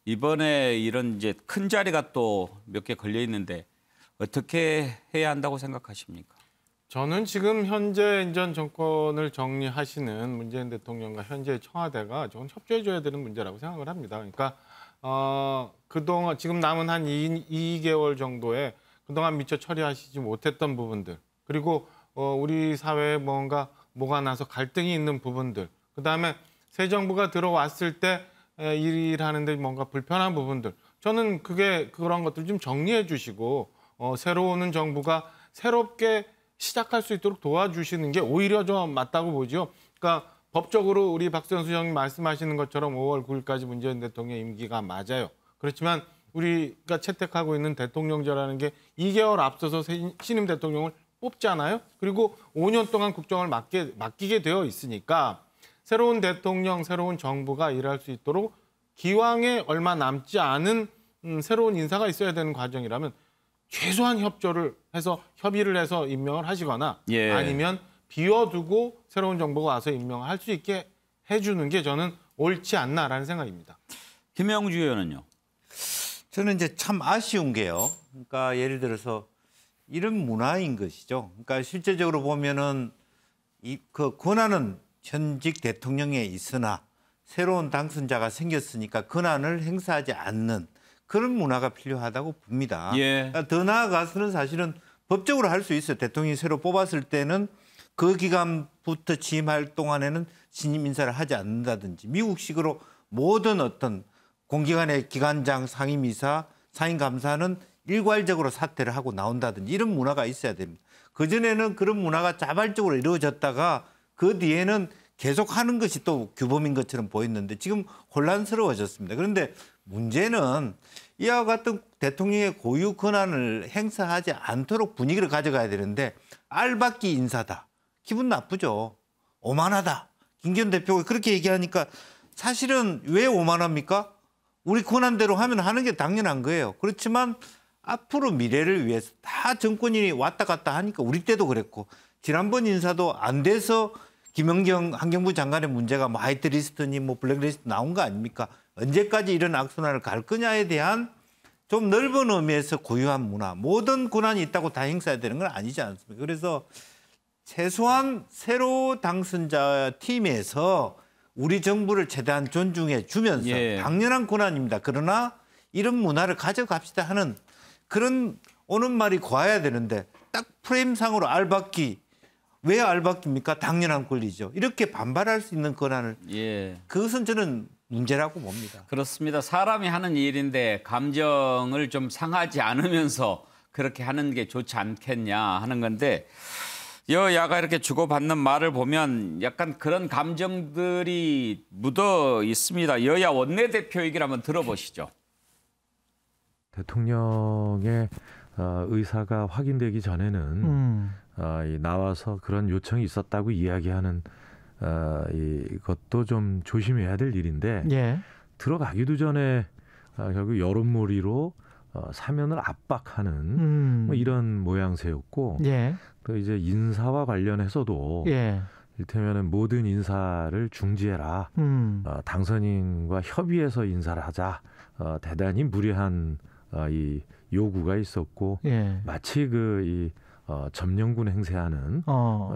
이번에 이런 이제 큰 자리가 또 몇 개 걸려 있는데 어떻게 해야 한다고 생각하십니까? 저는 지금 현재 전 정권을 정리하시는 문재인 대통령과 현재 청와대가 좀 협조해줘야 되는 문제라고 생각을 합니다. 그러니까 그동안 지금 남은 한 2개월 정도에 그동안 미처 처리하시지 못했던 부분들 그리고 우리 사회에 뭐가 나서 갈등이 있는 부분들 그다음에 새 정부가 들어왔을 때 일하는데 뭔가 불편한 부분들 저는 그런 것들 좀 정리해 주시고 새로 오는 정부가 새롭게 시작할 수 있도록 도와주시는 게 오히려 좀 맞다고 보죠. 그러니까 법적으로 우리 박선수 형님 말씀하시는 것처럼 5월 9일까지 문재인 대통령 임기가 맞아요. 그렇지만 우리가 채택하고 있는 대통령제라는 게 2개월 앞서서 신임 대통령을 뽑잖아요. 그리고 5년 동안 국정을 맡기게 되어 있으니까 새로운 대통령, 새로운 정부가 일할 수 있도록 기왕에 얼마 남지 않은 새로운 인사가 있어야 되는 과정이라면 최소한 협의를 해서 임명을 하시거나 아니면 비워두고 새로운 정부가 와서 임명을 할 수 있게 해주는 게 저는 옳지 않나라는 생각입니다. 김영주 의원은요? 저는 이제 참 아쉬운 게요. 그러니까 예를 들어서 이런 문화인 것이죠. 그러니까 실제적으로 보면은 그 권한은 현직 대통령에 있으나 새로운 당선자가 생겼으니까 권한을 행사하지 않는 그런 문화가 필요하다고 봅니다. 그러니까 더 나아가서는 사실은 법적으로 할 수 있어요. 대통령이 새로 뽑았을 때는 그 기간부터 취임할 동안에는 신임 인사를 하지 않는다든지 미국식으로 모든 어떤 공기관의 기관장, 상임이사, 상임감사는 일괄적으로 사퇴를 하고 나온다든지 이런 문화가 있어야 됩니다. 그전에는 그런 문화가 자발적으로 이루어졌다가 그 뒤에는 계속 하는 것이 또 규범인 것처럼 보였는데 지금 혼란스러워졌습니다. 그런데 문제는 이와 같은 대통령의 고유 권한을 행사하지 않도록 분위기를 가져가야 되는데 알박기 인사다. 기분 나쁘죠. 오만하다. 김기현 대표가 그렇게 얘기하니까 사실은 왜 오만합니까? 우리 권한대로 하면 하는 게 당연한 거예요. 그렇지만 앞으로 미래를 위해서 다 정권이 왔다 갔다 하니까 우리 때도 그랬고 지난번 인사도 안 돼서 김연경 환경부 장관의 문제가 뭐 화이트리스트니 뭐 블랙리스트 나온 거 아닙니까? 언제까지 이런 악순환을 갈 거냐에 대한 좀 넓은 의미에서 고유한 문화, 모든 권한이 있다고 다 행사해야 되는 건 아니지 않습니까? 그래서 최소한 새로 당선자 팀에서 우리 정부를 최대한 존중해 주면서 당연한 권한입니다. 그러나 이런 문화를 가져갑시다 하는 그런 오는 말이 고와야 되는데 딱 프레임상으로 알박기. 왜 알박기입니까? 당연한 권리죠. 이렇게 반발할 수 있는 권한을 그것은 저는 문제라고 봅니다. 그렇습니다. 사람이 하는 일인데 감정을 좀 상하지 않으면서 그렇게 하는 게 좋지 않겠냐 하는 건데 여야가 이렇게 주고받는 말을 보면 약간 그런 감정들이 묻어 있습니다. 여야 원내대표 얘기를 한번 들어보시죠. 대통령의 의사가 확인되기 전에는 나와서 그런 요청이 있었다고 이야기하는 이것도 좀 조심해야 될 일인데 들어가기도 전에 결국 여론몰이로 사면을 압박하는 뭐 이런 모양새였고 또 이제 인사와 관련해서도 이를테면 모든 인사를 중지해라. 당선인과 협의해서 인사를 하자. 대단히 무례한 이 요구가 있었고 마치 이 점령군 행세하는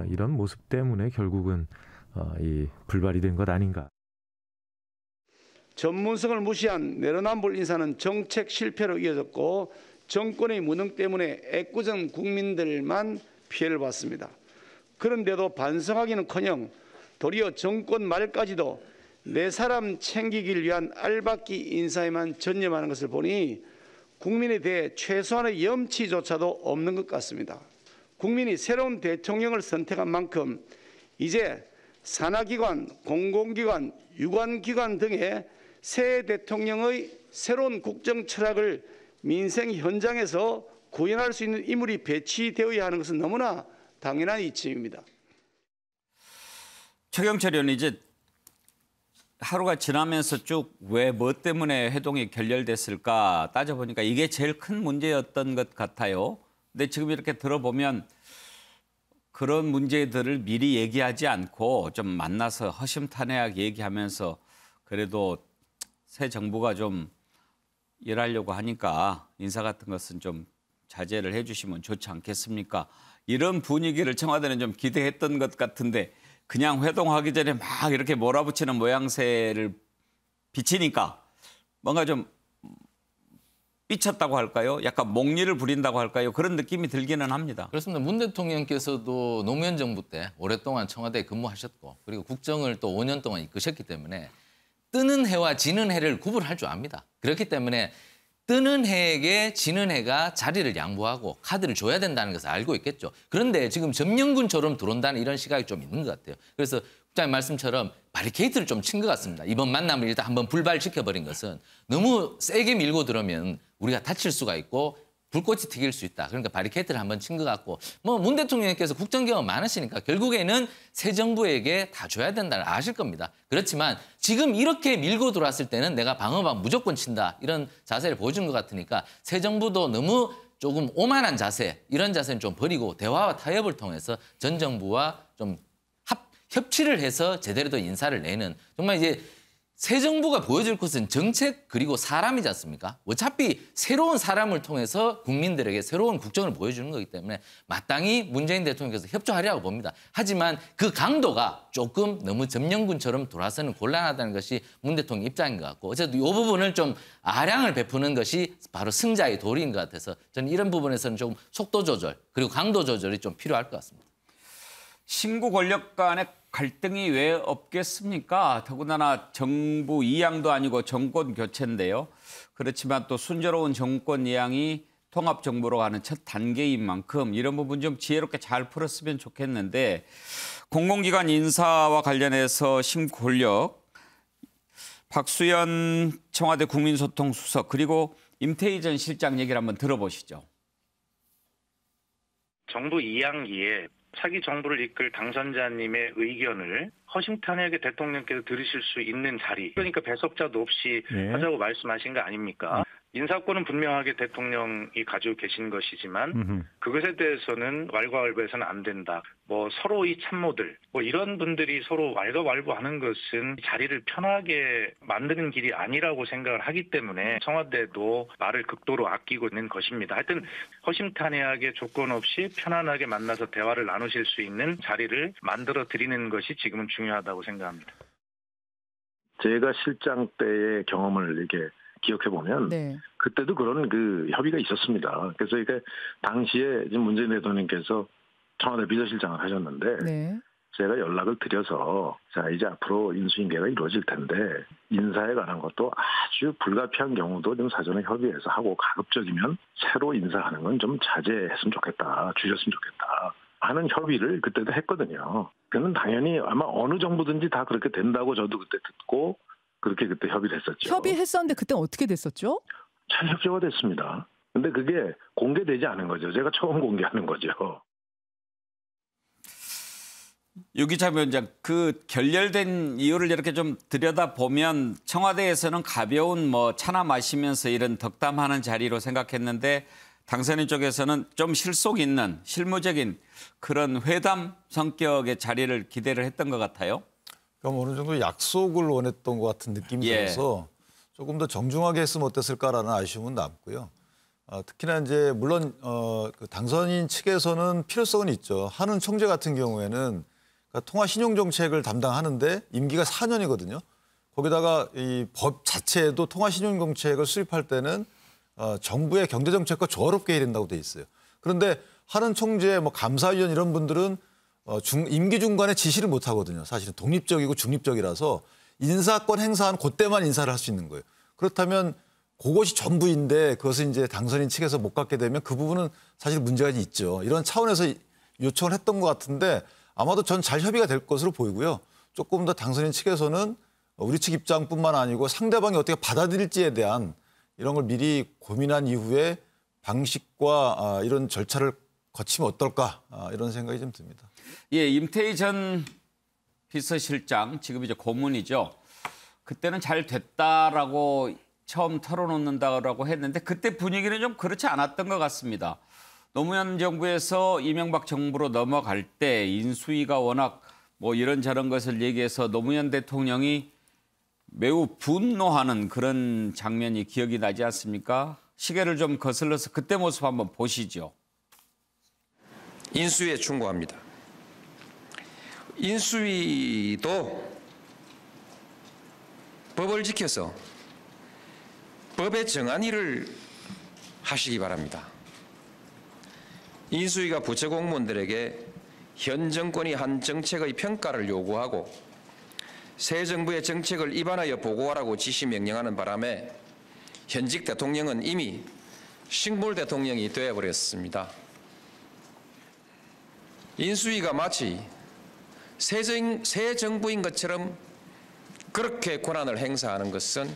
이런 모습 때문에 결국은 이 불발이 된 것 아닌가. 전문성을 무시한 내로남불 인사는 정책 실패로 이어졌고 정권의 무능 때문에 애꿎은 국민들만 피해를 봤습니다. 그런데도 반성하기는커녕 도리어 정권 말까지도 내 사람 챙기길 위한 알박기 인사에만 전념하는 것을 보니 국민에 대해 최소한의 염치조차도 없는 것 같습니다. 국민이 새로운 대통령을 선택한 만큼 이제 산하기관, 공공기관, 유관기관 등의 새 대통령의 새로운 국정 철학을 민생 현장에서 구현할 수 있는 인물이 배치되어야 하는 것은 너무나 당연한 이치입니다. 최경철 의원 이제 하루가 지나면서 쭉 왜 뭐 때문에 회동이 결렬됐을까 따져보니까 이게 제일 큰 문제였던 것 같아요. 근데 지금 이렇게 들어보면 그런 문제들을 미리 얘기하지 않고 좀 만나서 허심탄회하게 얘기하면서 그래도 새 정부가 좀 일하려고 하니까 인사 같은 것은 좀 자제를 해 주시면 좋지 않겠습니까? 이런 분위기를 청와대는 좀 기대했던 것 같은데 그냥 회동하기 전에 막 이렇게 몰아붙이는 모양새를 비치니까 뭔가 좀 삐쳤다고 할까요? 약간 목리를 부린다고 할까요? 그런 느낌이 들기는 합니다. 그렇습니다. 문 대통령께서도 노무현 정부 때 오랫동안 청와대에 근무하셨고 그리고 국정을 또 5년 동안 이끄셨기 때문에 뜨는 해와 지는 해를 구분할 줄 압니다. 그렇기 때문에 뜨는 해에게 지는 해가 자리를 양보하고 카드를 줘야 된다는 것을 알고 있겠죠. 그런데 지금 점령군처럼 들어온다는 이런 시각이 좀 있는 것 같아요. 그래서 국장님 말씀처럼 바리케이트를 좀 친 것 같습니다. 이번 만남을 일단 한번 불발시켜버린 것은 너무 세게 밀고 들어오면 우리가 다칠 수가 있고 불꽃이 튀길 수 있다. 그러니까 바리케이트를 한번 친 것 같고 뭐 문 대통령께서 국정 경험 많으시니까 결국에는 새 정부에게 다 줘야 된다는 아실 겁니다. 그렇지만 지금 이렇게 밀고 들어왔을 때는 내가 방어막 무조건 친다. 이런 자세를 보여준 것 같으니까 새 정부도 너무 조금 오만한 자세 이런 자세는 좀 버리고 대화와 타협을 통해서 전 정부와 좀 협치를 해서 제대로 더 인사를 내는 정말 이제 새 정부가 보여줄 것은 정책 그리고 사람이지 않습니까? 어차피 새로운 사람을 통해서 국민들에게 새로운 국정을 보여주는 거기 때문에 마땅히 문재인 대통령께서 협조하리라고 봅니다. 하지만 그 강도가 조금 너무 점령군처럼 돌아서는 곤란하다는 것이 문 대통령 입장인 것 같고 어쨌든 이 부분을 좀 아량을 베푸는 것이 바로 승자의 도리인 것 같아서 저는 이런 부분에서는 좀 속도 조절 그리고 강도 조절이 좀 필요할 것 같습니다. 신구 권력 간의 갈등이 왜 없겠습니까? 더군다나 정부 이양도 아니고 정권 교체인데요. 그렇지만 또 순조로운 정권 이양이 통합정부로 가는 첫 단계인 만큼 이런 부분 좀 지혜롭게 잘 풀었으면 좋겠는데 공공기관 인사와 관련해서 신구 권력 박수현 청와대 국민소통수석 그리고 임태희 전 실장 얘기를 한번 들어보시죠. 정부 이양기에 차기 정부를 이끌 당선자님의 의견을 허심탄회하게 대통령께서 들으실 수 있는 자리. 그러니까 배석자도 없이 하자고 말씀하신 거 아닙니까? 인사권은 분명하게 대통령이 가지고 계신 것이지만 그것에 대해서는 왈가왈부해서는 안 된다. 뭐 서로의 참모들 이런 분들이 서로 왈가왈부하는 것은 자리를 편하게 만드는 길이 아니라고 생각을 하기 때문에 청와대도 말을 극도로 아끼고 있는 것입니다. 하여튼 허심탄회하게 조건 없이 편안하게 만나서 대화를 나누실 수 있는 자리를 만들어 드리는 것이 지금은 중요하다고 생각합니다. 제가 실장 때의 경험을 이렇게 기억해보면 그때도 그런 협의가 있었습니다. 그래서 이게 당시에 지금 문재인 대통령께서 청와대 비서실장을 하셨는데 제가 연락을 드려서 자 이제 앞으로 인수인계가 이루어질 텐데 인사에 관한 것도 아주 불가피한 경우도 좀 사전에 협의해서 하고 가급적이면 새로 인사하는 건 좀 자제했으면 좋겠다. 주셨으면 좋겠다. 하는 협의를 그때도 했거든요. 그는 당연히 아마 어느 정부든지 다 그렇게 된다고 저도 그때 듣고 그렇게 그때 협의를 했었죠. 협의했었는데 그때 어떻게 됐었죠? 잘 협조가 됐습니다. 근데 그게 공개되지 않은 거죠. 제가 처음 공개하는 거죠. 유기자 위원장, 그 결렬된 이유를 이렇게 좀 들여다보면 청와대에서는 가벼운 차나 마시면서 이런 덕담하는 자리로 생각했는데 당선인 쪽에서는 좀 실속 있는 실무적인 그런 회담 성격의 자리를 기대를 했던 것 같아요. 그럼 어느 정도 약속을 원했던 것 같은 느낌이 들어서 조금 더 정중하게 했으면 어땠을까라는 아쉬움은 남고요. 특히나 이제 물론 그 당선인 측에서는 필요성은 있죠. 한은 총재 같은 경우에는 통화 신용 정책을 담당하는데 임기가 4년이거든요. 거기다가 이 법 자체에도 통화 신용 정책을 수립할 때는 정부의 경제 정책과 조화롭게 해야 된다고 돼 있어요. 그런데 한은 총재, 감사위원 이런 분들은 임기 중간에 지시를 못 하거든요. 사실은 독립적이고 중립적이라서 인사권 행사한 그때만 인사를 할 수 있는 거예요. 그렇다면 그것이 전부인데 그것을 이제 당선인 측에서 못 갖게 되면 그 부분은 사실 문제가 있죠. 이런 차원에서 요청을 했던 것 같은데 아마도 전 잘 협의가 될 것으로 보이고요. 조금 더 당선인 측에서는 우리 측 입장뿐만 아니고 상대방이 어떻게 받아들일지에 대한 이런 걸 미리 고민한 이후에 방식과 이런 절차를 거치면 어떨까 이런 생각이 좀 듭니다. 예, 임태희 전 비서실장 지금 이제 고문이죠. 그때는 잘 됐다라고 처음 털어놓는다라고 했는데 그때 분위기는 좀 그렇지 않았던 것 같습니다. 노무현 정부에서 이명박 정부로 넘어갈 때 인수위가 워낙 이런저런 것을 얘기해서 노무현 대통령이 매우 분노하는 그런 장면이 기억이 나지 않습니까? 시계를 좀 거슬러서 그때 모습 한번 보시죠. 인수위에 충고합니다. 인수위도 법을 지켜서 법에 정한 일을 하시기 바랍니다. 인수위가 부처 공무원들에게 현 정권이 한 정책의 평가를 요구하고 새 정부의 정책을 입안하여 보고하라고 지시 명령하는 바람에 현직 대통령은 이미 식물 대통령이 되어버렸습니다. 인수위가 마치 새 정부인 것처럼 그렇게 권한을 행사하는 것은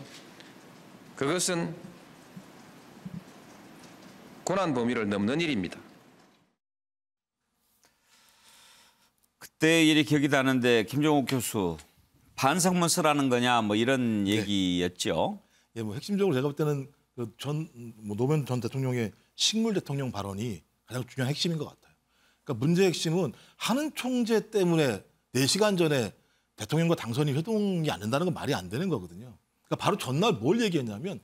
그것은 권한 범위를 넘는 일입니다. 그때 일이 기억이 나는데 김종욱 교수 반성문 쓰라는 거냐 이런 얘기였죠. 예, 핵심적으로 제가 볼 때는 노무현 전 대통령의 식물 대통령 발언이 가장 중요한 핵심인 것 같아요. 그러니까 문제의 핵심은 한은 총재 때문에 4시간 전에 대통령과 당선이 회동이 안 된다는 건 말이 안 되는 거거든요. 그러니까 바로 전날 뭘 얘기했냐면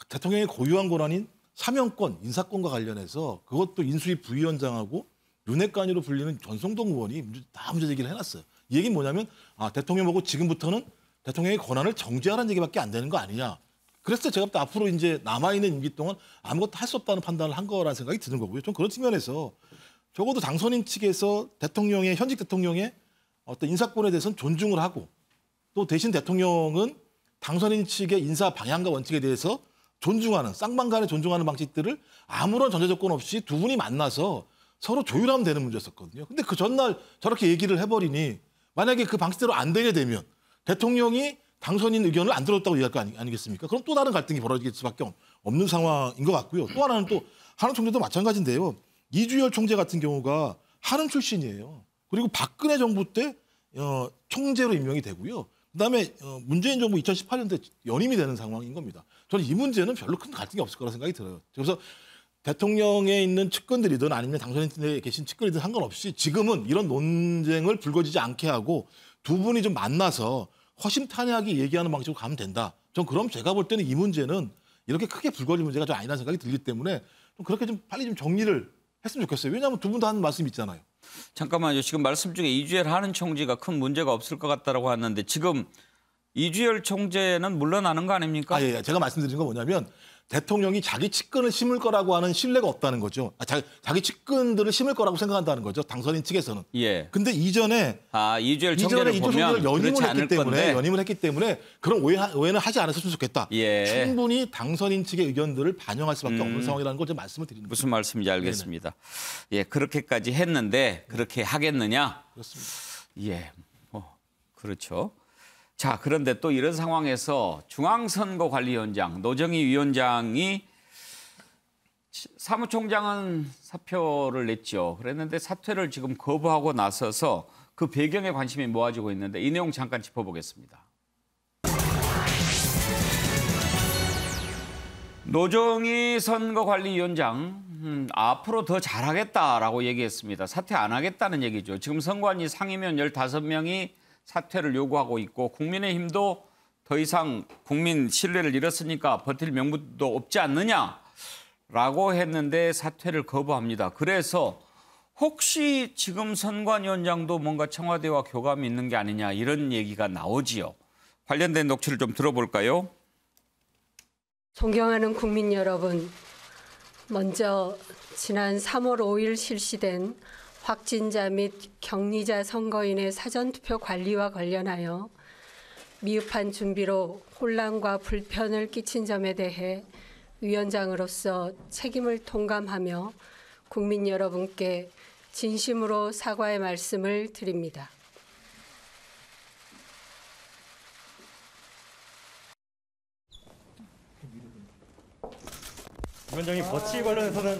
대통령의 고유한 권한인 사면권, 인사권과 관련해서 그것도 인수위 부위원장하고 윤핵관으로 불리는 전성동 의원이 다 문제 제기를 해놨어요. 이 얘기는 뭐냐면 대통령 보고 지금부터는 대통령의 권한을 정지하라는 얘기밖에 안 되는 거 아니냐. 그래서 제가 볼 때 앞으로 이제 남아있는 임기 동안 아무것도 할 수 없다는 판단을 한 거라는 생각이 드는 거고요. 좀 그런 측면에서 적어도 당선인 측에서 현직 대통령의 어떤 인사권에 대해서는 존중을 하고 또 대신 대통령은 당선인 측의 인사 방향과 원칙에 대해서 존중하는 쌍방간에 존중하는 방식들을 아무런 전제 조건 없이 두 분이 만나서 서로 조율하면 되는 문제였었거든요. 근데 그 전날 저렇게 얘기를 해버리니 만약에 그 방식대로 안 되게 되면 대통령이 당선인 의견을 안 들었다고 얘기할 거 아니겠습니까? 그럼 또 다른 갈등이 벌어질 수밖에 없는 상황인 것 같고요. 또 하나는 또 한은 총재도 마찬가지인데요. 이주열 총재 같은 경우가 한은 출신이에요. 그리고 박근혜 정부 때 총재로 임명이 되고요. 그다음에 문재인 정부 2018년도에 연임이 되는 상황인 겁니다. 저는 이 문제는 별로 큰 갈등이 없을 거라 생각이 들어요. 그래서 대통령에 있는 측근들이든 아니면 당선인에 계신 측근이든 상관없이 지금은 이런 논쟁을 불거지지 않게 하고 두 분이 좀 만나서 허심탄회하게 얘기하는 방식으로 가면 된다. 전 그럼 제가 볼 때는 이 문제는 이렇게 크게 불거질 문제가 좀 아니라는 생각이 들기 때문에 좀 그렇게 좀 빨리 좀 정리를 했으면 좋겠어요. 왜냐하면 두 분 다 하는 말씀이 있잖아요. 잠깐만요. 지금 말씀 중에 이주열 한은 총재가 큰 문제가 없을 것 같다라고 하는데 지금 이주열 총재는 물러나는 거 아닙니까? 예. 제가 말씀드린 건 뭐냐면 대통령이 자기 측근을 심을 거라고 하는 신뢰가 없다는 거죠. 자기 측근들을 심을 거라고 생각한다는 거죠. 당선인 측에서는. 예. 근데 이전에 이주열 총재를 보면 연임을 했기 때문에 그런 오해는 하지 않았으면 좋겠다. 예. 충분히 당선인 측의 의견들을 반영할 수밖에 없는 상황이라는 걸 좀 말씀을 드리는 거죠. 무슨 말씀인지 알겠습니다. 네네. 예, 그렇게까지 했는데 그렇게 하겠느냐? 그렇습니다. 예, 그렇죠. 자, 그런데 또 이런 상황에서 중앙선거관리위원장 노정희 위원장이 사무총장은 사표를 냈죠. 그랬는데 사퇴를 지금 거부하고 나서서 그 배경에 관심이 모아지고 있는데 이 내용 잠깐 짚어보겠습니다. 노정희 선거관리위원장 앞으로 더 잘하겠다라고 얘기했습니다. 사퇴 안 하겠다는 얘기죠. 지금 선관위 상임위원 15명이 사퇴를 요구하고 있고 국민의힘도 더 이상 국민 신뢰를 잃었으니까 버틸 명분도 없지 않느냐라고 했는데 사퇴를 거부합니다. 그래서 혹시 지금 선관위원장도 뭔가 청와대와 교감이 있는 게 아니냐 이런 얘기가 나오지요. 관련된 녹취를 좀 들어볼까요? 존경하는 국민 여러분, 먼저 지난 3월 5일 실시된 확진자 및 격리자 선거인의 사전투표 관리와 관련하여 미흡한 준비로 혼란과 불편을 끼친 점에 대해 위원장으로서 책임을 통감하며 국민 여러분께 진심으로 사과의 말씀을 드립니다. 위원장님 버치 관련해서는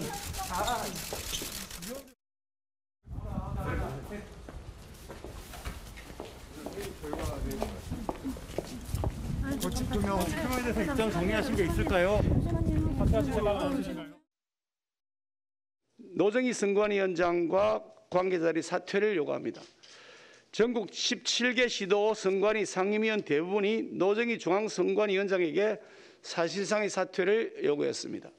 버치 표명에 대해서 입장 정리하신 게 있을까요? 노정희 선관위원장과 관계자들이 사퇴를 요구합니다. 전국 17개 시도 선관위 상임위원 대부분이 노정희 중앙선관위원장에게 사실상의 사퇴를 요구했습니다.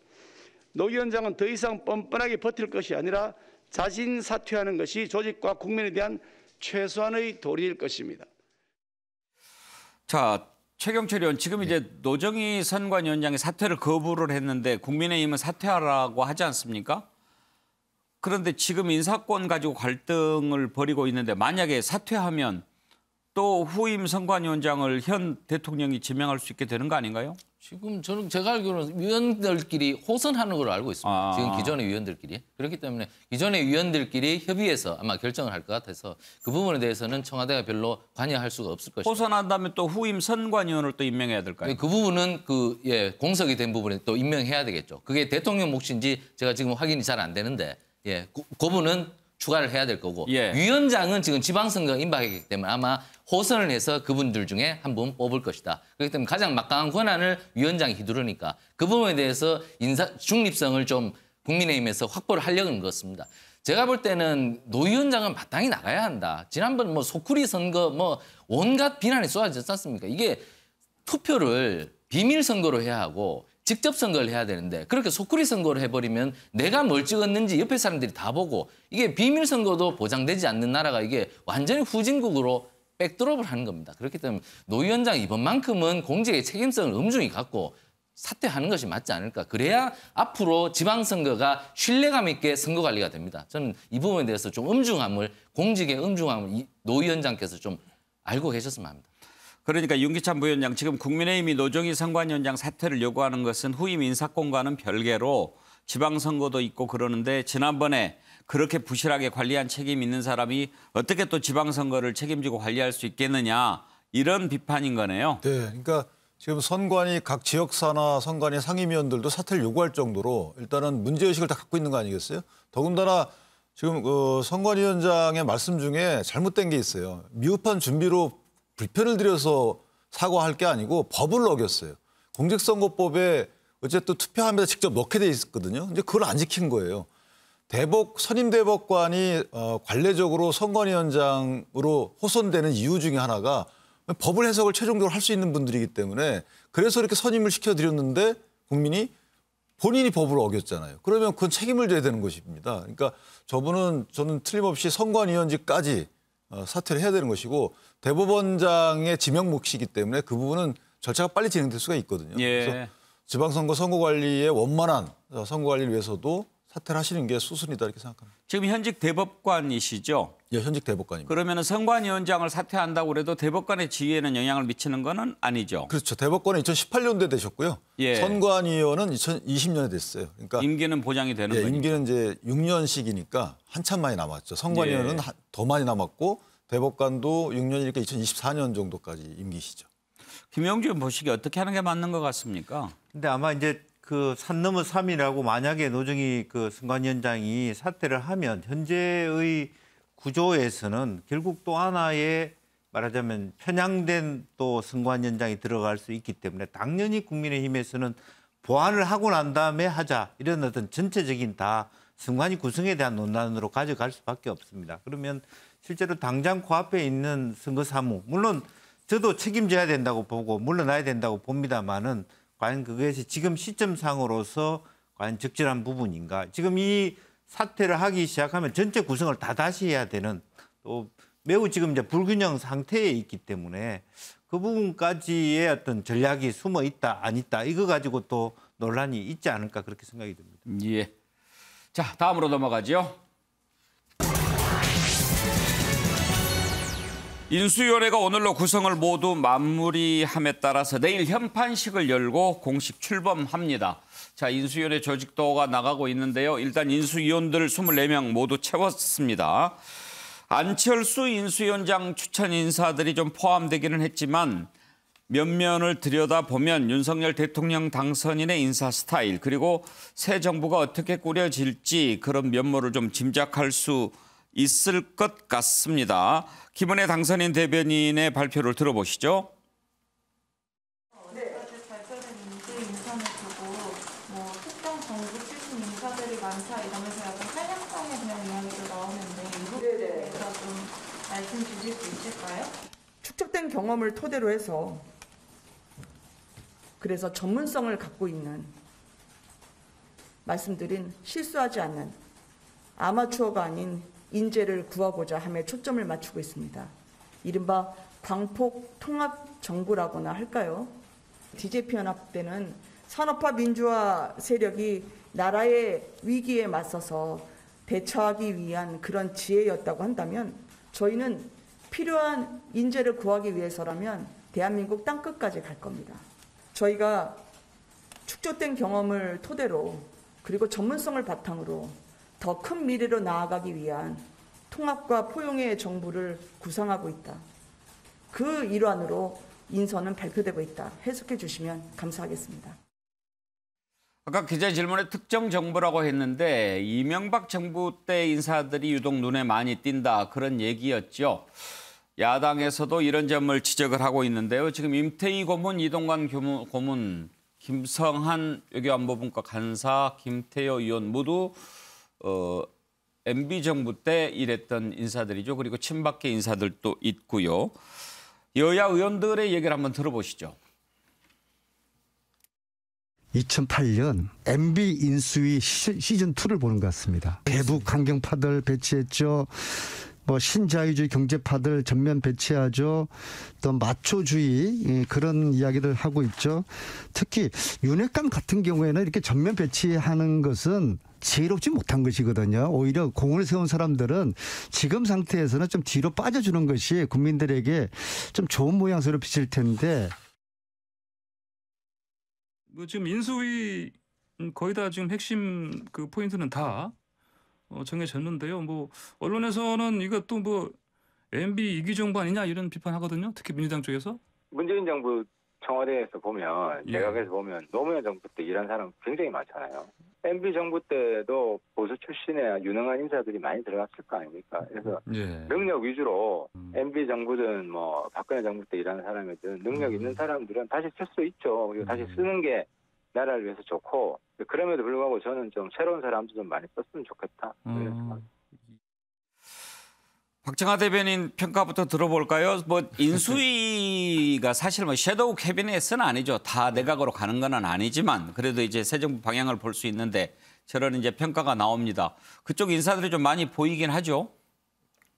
노 위원장은 더 이상 뻔뻔하게 버틸 것이 아니라 자진 사퇴하는 것이 조직과 국민에 대한 최소한의 도리일 것입니다. 자, 최경철 의원, 지금 이제 노정희 선관위원장이 사퇴를 거부를 했는데 국민의힘은 사퇴하라고 하지 않습니까? 그런데 지금 인사권 가지고 갈등을 벌이고 있는데 만약에 사퇴하면 또 후임 선관위원장을 현 대통령이 지명할 수 있게 되는 거 아닌가요? 지금 저는 제가 알기로는 위원들끼리 호선하는 걸로 알고 있습니다. 지금 기존의 위원들끼리. 그렇기 때문에 기존의 위원들끼리 협의해서 아마 결정을 할 것 같아서 그 부분에 대해서는 청와대가 별로 관여할 수가 없을 것입니다. 호선한다면 또 후임 선관위원을 또 임명해야 될까요? 그 부분은 공석이 된 부분에 또 임명해야 되겠죠. 그게 대통령 몫인지 제가 지금 확인이 잘 안 되는데 그 부분은 추가를 해야 될 거고 위원장은 지금 지방선거가 임박했기 때문에 아마 호선을 해서 그분들 중에 한 분 뽑을 것이다. 그렇기 때문에 가장 막강한 권한을 위원장이 휘두르니까 그 부분에 대해서 중립성을 좀 국민의힘에서 확보를 하려는 것 같습니다. 제가 볼 때는 노 위원장은 마땅히 나가야 한다. 지난번 소쿠리 선거 온갖 비난이 쏟아졌지 않습니까? 이게 투표를 비밀 선거로 해야 하고 직접 선거를 해야 되는데 그렇게 소쿠리 선거를 해버리면 내가 뭘 찍었는지 옆에 사람들이 다 보고 이게 비밀 선거도 보장되지 않는 나라가 이게 완전히 후진국으로 백드롭을 하는 겁니다. 그렇기 때문에 노 위원장 이번만큼은 공직의 책임성을 엄중히 갖고 사퇴하는 것이 맞지 않을까. 그래야 앞으로 지방선거가 신뢰감 있게 선거 관리가 됩니다. 저는 이 부분에 대해서 좀 공직의 음중함을 노 위원장께서 좀 알고 계셨으면 합니다. 그러니까 윤기찬 부위원장, 지금 국민의힘이 노정희 선관위원장 사퇴를 요구하는 것은 후임 인사권과는 별개로 지방선거도 있고 그러는데, 지난번에 그렇게 부실하게 관리한 책임 있는 사람이 어떻게 또 지방선거를 책임지고 관리할 수 있겠느냐, 이런 비판인 거네요. 네, 그러니까 지금 선관위 각 지역사나 선관위 상임위원들도 사퇴를 요구할 정도로 일단은 문제의식을 다 갖고 있는 거 아니겠어요? 더군다나 지금 선관위원장의 말씀 중에 잘못된 게 있어요. 미흡한 준비로 불편을 드려서 사과할 게 아니고 법을 어겼어요. 공직선거법에 어쨌든 투표함에다 직접 넣게 돼 있거든요. 이제 그걸 안 지킨 거예요. 선임 대법관이 관례적으로 선관위원장으로 호선되는 이유 중에 하나가 법을 해석을 최종적으로 할 수 있는 분들이기 때문에, 그래서 이렇게 선임을 시켜드렸는데 국민이 본인이 법을 어겼잖아요. 그러면 그건 책임을 져야 되는 것입니다. 그러니까 저는 틀림없이 선관위원직까지 사퇴를 해야 되는 것이고, 대법원장의 지명 몫이기 때문에 그 부분은 절차가 빨리 진행될 수가 있거든요. 예. 그래서 지방선거 선거관리의 원만한 선거관리를 위해서도 사퇴를 하시는 게 수순이다, 이렇게 생각합니다. 지금 현직 대법관이시죠? 예, 현직 대법관입니다. 그러면 선관위원장을 사퇴한다고 해도 대법관의 지위에는 영향을 미치는 건 아니죠? 그렇죠. 대법관은 2018년도에 되셨고요. 예. 선관위원은 2020년에 됐어요. 그러니까 임기는 보장이 되는 거니까. 임기는 이제 6년씩이니까 한참 많이 남았죠. 선관위원은 더 많이 남았고, 대법관도 6년이니까 2024년 정도까지 임기시죠. 김영준 보시기에 어떻게 하는 게 맞는 것 같습니까? 근데 아마 이제 그 산 넘어 3이라고 만약에 노정희 그 선관위원장이 사퇴를 하면 현재의 구조에서는 결국 또 하나의 말하자면 편향된 또 선관위원장이 들어갈 수 있기 때문에, 당연히 국민의힘에서는 보완을 하고 난 다음에 하자, 이런 어떤 전체적인 다 선관위 구성에 대한 논란으로 가져갈 수밖에 없습니다. 그러면 실제로 당장 코앞에 있는 선거사무, 물론 저도 책임져야 된다고 보고 물러나야 된다고 봅니다만은, 과연 그것이 지금 시점상으로서 과연 적절한 부분인가. 지금 이 사퇴를 하기 시작하면 전체 구성을 다 다시 해야 되는, 또 매우 지금 이제 불균형 상태에 있기 때문에 그 부분까지의 어떤 전략이 숨어 있다, 안 있다, 이거 가지고 또 논란이 있지 않을까, 그렇게 생각이 듭니다. 예. 자, 다음으로 넘어가죠. 인수위원회가 오늘로 구성을 모두 마무리함에 따라서 내일 현판식을 열고 공식 출범합니다. 자, 인수위원회 조직도가 나가고 있는데요. 일단 인수위원들 24명 모두 채웠습니다. 안철수 인수위원장 추천 인사들이 좀 포함되기는 했지만, 면면을 들여다보면 윤석열 대통령 당선인의 인사 스타일, 그리고 새 정부가 어떻게 꾸려질지 그런 면모를 좀 짐작할 수 있을 것 같습니다. 김은혜 당선인 대변인의 발표를 들어보시죠. 네. 어제 발표된 인사를 보고 특정 정부 출신 인사들이 많다 이러면서 약간 탄력성에 대한 이야기도 나오는데 이 부분에 대해서 좀 말씀 주실 수 있을까요? 축적된 경험을 토대로 해서, 그래서 전문성을 갖고 있는, 말씀드린 실수하지 않는 아마추어가 아닌 인재를 구하고자 함에 초점을 맞추고 있습니다. 이른바 광폭 통합 정부라고나 할까요? DJP 연합 때는 산업화 민주화 세력이 나라의 위기에 맞서서 대처하기 위한 그런 지혜였다고 한다면, 저희는 필요한 인재를 구하기 위해서라면 대한민국 땅끝까지 갈 겁니다. 저희가 축적된 경험을 토대로, 그리고 전문성을 바탕으로 더 큰 미래로 나아가기 위한 통합과 포용의 정부를 구상하고 있다. 그 일환으로 인선은 발표되고 있다. 해석해 주시면 감사하겠습니다. 아까 기자 질문에 특정 정부라고 했는데, 이명박 정부 때 인사들이 유독 눈에 많이 띈다, 그런 얘기였죠. 야당에서도 이런 점을 지적을 하고 있는데요. 지금 임태희 고문, 이동관 고문, 김성한 외교안보분과 간사, 김태효 의원 모두 MB 정부 때 일했던 인사들이죠. 그리고 친박계 인사들도 있고요. 여야 의원들의 얘기를 한번 들어보시죠. 2008년 MB 인수위 시즌2를 보는 것 같습니다. 대북 강경파들 배치했죠. 뭐 신자유주의 경제파들 전면 배치하죠. 또 마초주의 그런 이야기를 하고 있죠. 특히 윤핵관 같은 경우에는 이렇게 전면 배치하는 것은 지혜롭지 못한 것이거든요. 오히려 공을 세운 사람들은 지금 상태에서는 좀 뒤로 빠져주는 것이 국민들에게 좀 좋은 모양새로 비칠 텐데. 뭐 지금 인수위 거의 다 지금 핵심 그 포인트는 다 정해졌는데요. 뭐 언론에서는 이것도 뭐 MB 이기 정부 아니냐 이런 비판하거든요. 특히 민주당 쪽에서. 문재인 정부 청와대에서 보면 내각에서 보면 노무현 정부 때 일한 사람 굉장히 많잖아요. MB 정부 때도 보수 출신의 유능한 인사들이 많이 들어갔을 거 아닙니까? 그래서 능력 위주로 MB 정부든 뭐 박근혜 정부 때 일하는 사람이든 능력 있는 사람들은 다시 쓸 수 있죠. 그리고 다시 쓰는 게 나라를 위해서 좋고 그럼에도 불구하고 저는 좀 새로운 사람도 좀 많이 썼으면 좋겠다. 박정하 대변인 평가부터 들어볼까요? 뭐 인수위가 사실 뭐 섀도우 캐비넷은 아니죠. 다 내각으로 가는 건 아니지만 그래도 이제 새 정부 방향을 볼 수 있는데 저런 이제 평가가 나옵니다. 그쪽 인사들이 좀 많이 보이긴 하죠.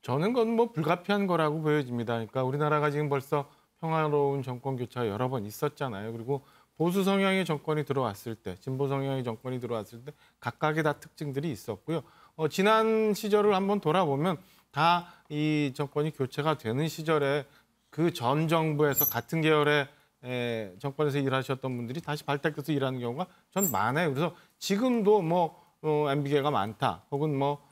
저는 그건 뭐 불가피한 거라고 보여집니다. 그러니까 우리나라가 지금 벌써 평화로운 정권 교체가 여러 번 있었잖아요. 그리고 보수 성향의 정권이 들어왔을 때, 진보 성향의 정권이 들어왔을 때 각각의 다 특징들이 있었고요. 지난 시절을 한번 돌아보면 다 이 정권이 교체가 되는 시절에 그 전 정부에서 같은 계열의 정권에서 일하셨던 분들이 다시 발탁돼서 일하는 경우가 전 많아요. 그래서 지금도 뭐 MB계가 많다, 혹은 뭐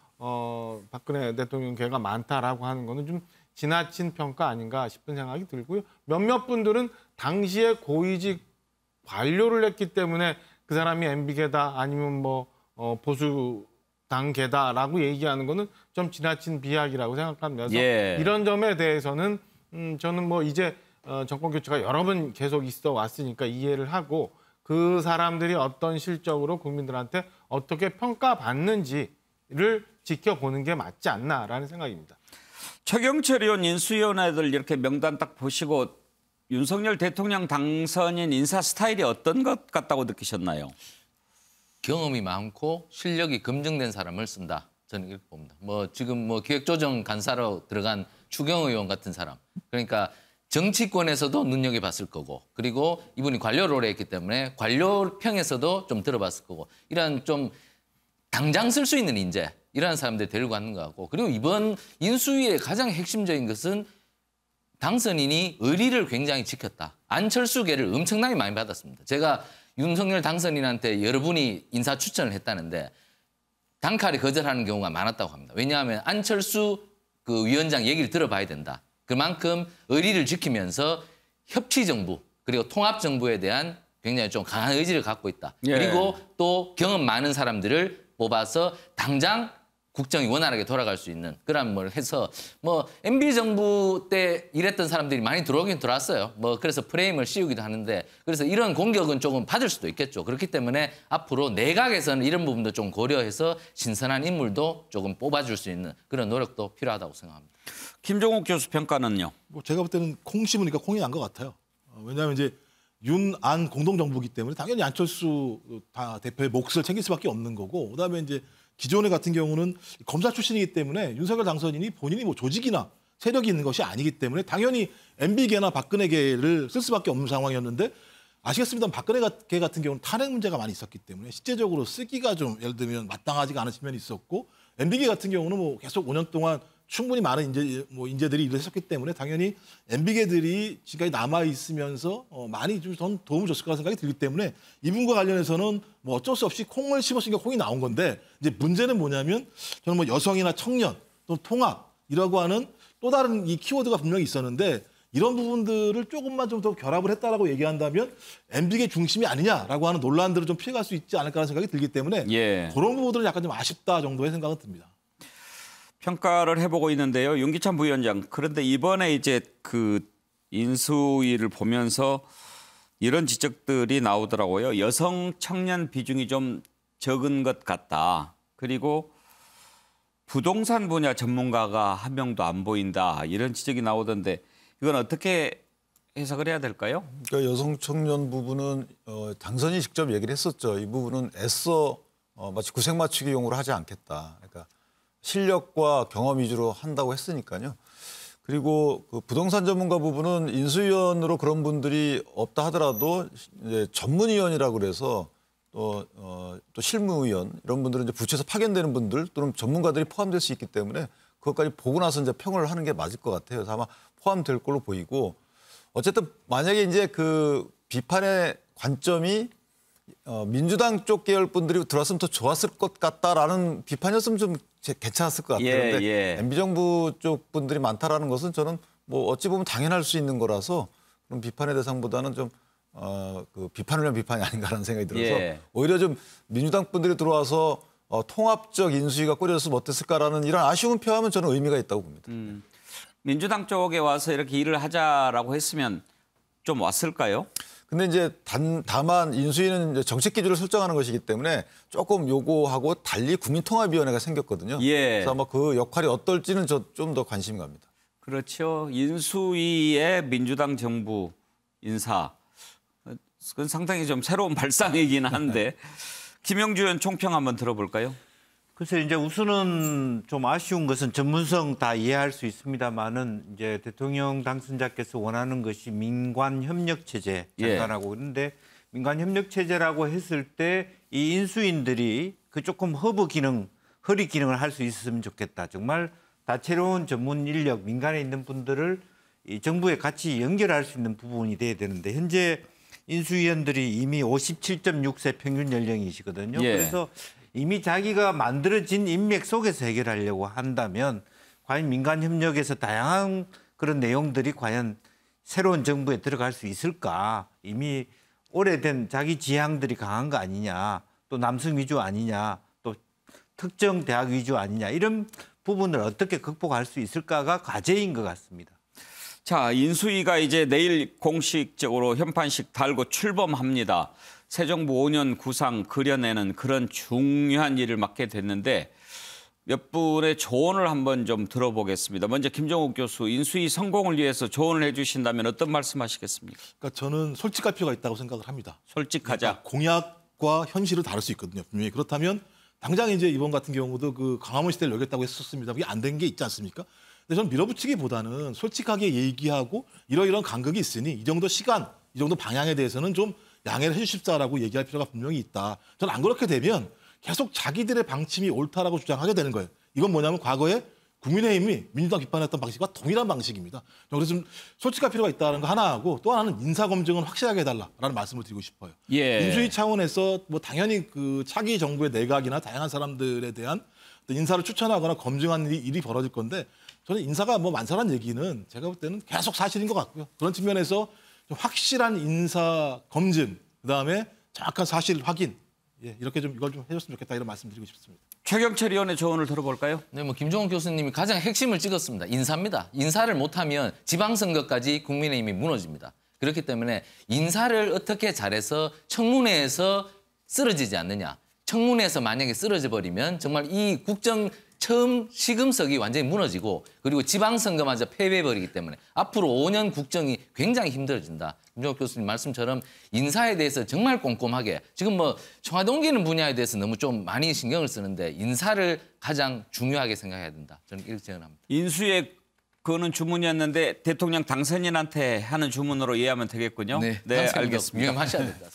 박근혜 대통령 계가 많다라고 하는 거는 좀 지나친 평가 아닌가 싶은 생각이 들고요. 몇몇 분들은 당시에 고위직 관료를 했기 때문에 그 사람이 MB계다 아니면 뭐 보수당 계다라고 얘기하는 거는 좀 지나친 비약이라고 생각하면서 이런 점에 대해서는 저는 뭐 이제 정권 교체가 여러 번 계속 있어 왔으니까 이해를 하고 그 사람들이 어떤 실적으로 국민들한테 어떻게 평가받는지를 지켜보는 게 맞지 않나라는 생각입니다. 최경철 의원 인수위원회들 이렇게 명단 딱 보시고 윤석열 대통령 당선인 인사 스타일이 어떤 것 같다고 느끼셨나요? 경험이 많고 실력이 검증된 사람을 쓴다. 저는 이렇게 봅니다. 뭐 지금 뭐 기획조정 간사로 들어간 추경호 의원 같은 사람. 그러니까 정치권에서도 눈여겨봤을 거고, 그리고 이분이 관료를 오래 했기 때문에 관료평에서도 좀 들어봤을 거고, 이런 좀 당장 쓸 수 있는 인재, 이런 사람들 데리고 가는 것 같고, 그리고 이번 인수위의 가장 핵심적인 것은 당선인이 의리를 굉장히 지켰다. 안철수계를 엄청나게 많이 받았습니다. 제가 윤석열 당선인한테 여러분이 인사 추천을 했다는데 단칼에 거절하는 경우가 많았다고 합니다. 왜냐하면 안철수 그 위원장 얘기를 들어봐야 된다. 그만큼 의리를 지키면서 협치정부 그리고 통합정부에 대한 굉장히 좀 강한 의지를 갖고 있다. 그리고 또 경험 많은 사람들을 뽑아서 당장 국정이 원활하게 돌아갈 수 있는 그런 걸 해서 뭐 MB 정부 때 일했던 사람들이 많이 들어오긴 들어왔어요. 뭐 그래서 프레임을 씌우기도 하는데 그래서 이런 공격은 조금 받을 수도 있겠죠. 그렇기 때문에 앞으로 내각에서는 이런 부분도 좀 고려해서 신선한 인물도 조금 뽑아줄 수 있는 그런 노력도 필요하다고 생각합니다. 김종욱 교수 평가는요? 뭐 제가 볼 때는 콩 심으니까 콩이 난 것 같아요. 왜냐하면 이제 윤안 공동정부이기 때문에 당연히 안철수 다 대표의 몫을 챙길 수밖에 없는 거고, 그다음에 이제 기존의 같은 경우는 검사 출신이기 때문에 윤석열 당선인이 본인이 뭐 조직이나 세력이 있는 것이 아니기 때문에 당연히 MB계나 박근혜계를 쓸 수밖에 없는 상황이었는데, 아시겠습니다만 박근혜계 같은 경우는 탄핵 문제가 많이 있었기 때문에 실제적으로 쓰기가 좀 예를 들면 마땅하지가 않은 측면이 있었고, MB계 같은 경우는 뭐 계속 5년 동안 충분히 많은 인재들이 일을 했었기 때문에 당연히 MB계들이 지금까지 남아 있으면서 많이 좀 도움을 줬을 거라 생각이 들기 때문에 이분과 관련해서는 뭐 어쩔 수 없이 콩을 씹었으니까 콩이 나온 건데, 이제 문제는 뭐냐면 저는 뭐 여성이나 청년 또 통합이라고 하는 또 다른 이 키워드가 분명히 있었는데, 이런 부분들을 조금만 좀 더 결합을 했다라고 얘기한다면 MB계 중심이 아니냐라고 하는 논란들을 좀 피해갈 수 있지 않을까라는 생각이 들기 때문에 그런 부분들은 약간 좀 아쉽다 정도의 생각은 듭니다. 평가를 해보고 있는데요. 윤기찬 부위원장, 그런데 이번에 이제 그 인수위를 보면서 이런 지적들이 나오더라고요. 여성 청년 비중이 좀 적은 것 같다. 그리고 부동산 분야 전문가가 한 명도 안 보인다. 이런 지적이 나오던데 이건 어떻게 해석을 해야 될까요? 그러니까 여성 청년 부분은 당선인이 직접 얘기를 했었죠. 이 부분은 애써 마치 구색 맞추기용으로 하지 않겠다. 그러니까 실력과 경험 위주로 한다고 했으니까요. 그리고 그 부동산 전문가 부분은 인수위원으로 그런 분들이 없다 하더라도 이제 전문위원이라고 그래서 또 실무위원 이런 분들은 이제 부처에서 파견되는 분들 또는 전문가들이 포함될 수 있기 때문에 그것까지 보고 나서 이제 평을 하는 게 맞을 것 같아요. 그래서 아마 포함될 걸로 보이고 어쨌든 만약에 이제 그 비판의 관점이 민주당 쪽 계열 분들이 들어왔으면 더 좋았을 것 같다라는 비판이었으면 좀 괜찮았을 것 같아요. 그런데 MB 정부 쪽 분들이 많다라는 것은 저는 뭐 어찌 보면 당연할 수 있는 거라서 그런 비판의 대상보다는 좀 그 비판을 위한 비판이 아닌가라는 생각이 들어서 오히려 좀 민주당 분들이 들어와서 통합적 인수위가 꾸려졌으면 어땠을까라는 이런 아쉬움을 표하면 저는 의미가 있다고 봅니다. 민주당 쪽에 와서 이렇게 일을 하자라고 했으면 좀 왔을까요? 근데 이제 다만 인수위는 이제 정책 기준을 설정하는 것이기 때문에 조금 요거하고 달리 국민통합위원회가 생겼거든요. 그래서 아마 그 역할이 어떨지는 저 좀 더 관심이 갑니다. 그렇죠. 인수위의 민주당 정부 인사. 그건 상당히 좀 새로운 발상이긴 한데 김영주 의원 총평 한번 들어볼까요? 글쎄 이제 우선은 좀 아쉬운 것은 전문성 다 이해할 수 있습니다만은 이제 대통령 당선자께서 원하는 것이 민관 협력 체제 장관하고 그런데 민관 협력 체제라고 했을 때 이 인수인들이 그 조금 허브 기능, 허리 기능을 할 수 있었으면 좋겠다. 정말 다채로운 전문 인력, 민간에 있는 분들을 이 정부에 같이 연결할 수 있는 부분이 돼야 되는데 현재 인수위원들이 이미 57.6세 평균 연령이시거든요. 그래서 이미 자기가 만들어진 인맥 속에서 해결하려고 한다면 과연 민간 협력에서 다양한 그런 내용들이 과연 새로운 정부에 들어갈 수 있을까? 이미 오래된 자기 지향들이 강한 거 아니냐? 또 남성 위주 아니냐? 또 특정 대학 위주 아니냐? 이런 부분을 어떻게 극복할 수 있을까가 과제인 것 같습니다. 자, 인수위가 이제 내일 공식적으로 현판식 달고 출범합니다. 새 정부 5년 구상 그려내는 그런 중요한 일을 맡게 됐는데 몇 분의 조언을 한번 좀 들어보겠습니다. 먼저 김정욱 교수, 인수위 성공을 위해서 조언을 해 주신다면 어떤 말씀하시겠습니까? 그러니까 저는 솔직할 필요가 있다고 생각을 합니다. 솔직하자. 그러니까 공약과 현실을 다를 수 있거든요. 분명히 그렇다면 당장 이제 이번 같은 경우도 그 강화문 시대를 열겠다고 했었습니다. 그게 안 된 게 있지 않습니까? 근데 저는 밀어붙이기보다는 솔직하게 얘기하고 이러이러한 간극이 있으니 이 정도 시간, 이 정도 방향에 대해서는 좀 양해를 해주십사라고 얘기할 필요가 분명히 있다. 저는 안 그렇게 되면 계속 자기들의 방침이 옳다라고 주장하게 되는 거예요. 이건 뭐냐면 과거에 국민의힘이 민주당 비판했던 방식과 동일한 방식입니다. 그래서 좀 솔직할 필요가 있다는 거 하나 하고 또 하나는 인사검증은 확실하게 해달라라는 말씀을 드리고 싶어요. 인수위 차원에서 뭐 당연히 그 차기 정부의 내각이나 다양한 사람들에 대한 인사를 추천하거나 검증하는 일이 벌어질 건데 저는 인사가 뭐 많다는 얘기는 제가 볼 때는 계속 사실인 것 같고요. 그런 측면에서 좀 확실한 인사 검증, 그다음에 정확한 사실 확인, 이렇게 좀 이걸 좀 해줬으면 좋겠다 이런 말씀드리고 싶습니다. 최경철 의원의 조언을 들어볼까요? 네, 뭐 김종욱 교수님이 가장 핵심을 찍었습니다. 인사입니다. 인사를 못하면 지방선거까지 국민의힘이 무너집니다. 그렇기 때문에 인사를 어떻게 잘해서 청문회에서 쓰러지지 않느냐. 청문회에서 만약에 쓰러져 버리면 정말 이 국정 처음 시금석이 완전히 무너지고 그리고 지방선거마저 패배해버리기 때문에 앞으로 5년 국정이 굉장히 힘들어진다. 김종욱 교수님 말씀처럼 인사에 대해서 정말 꼼꼼하게 지금 뭐 청와대 옮기는 분야에 대해서 너무 좀 많이 신경을 쓰는데 인사를 가장 중요하게 생각해야 된다. 저는 이렇게 제언합니다. 인수의 그거는 주문이었는데 대통령 당선인한테 하는 주문으로 이해하면 되겠군요. 네, 알겠습니다. 유념하셔야 된다.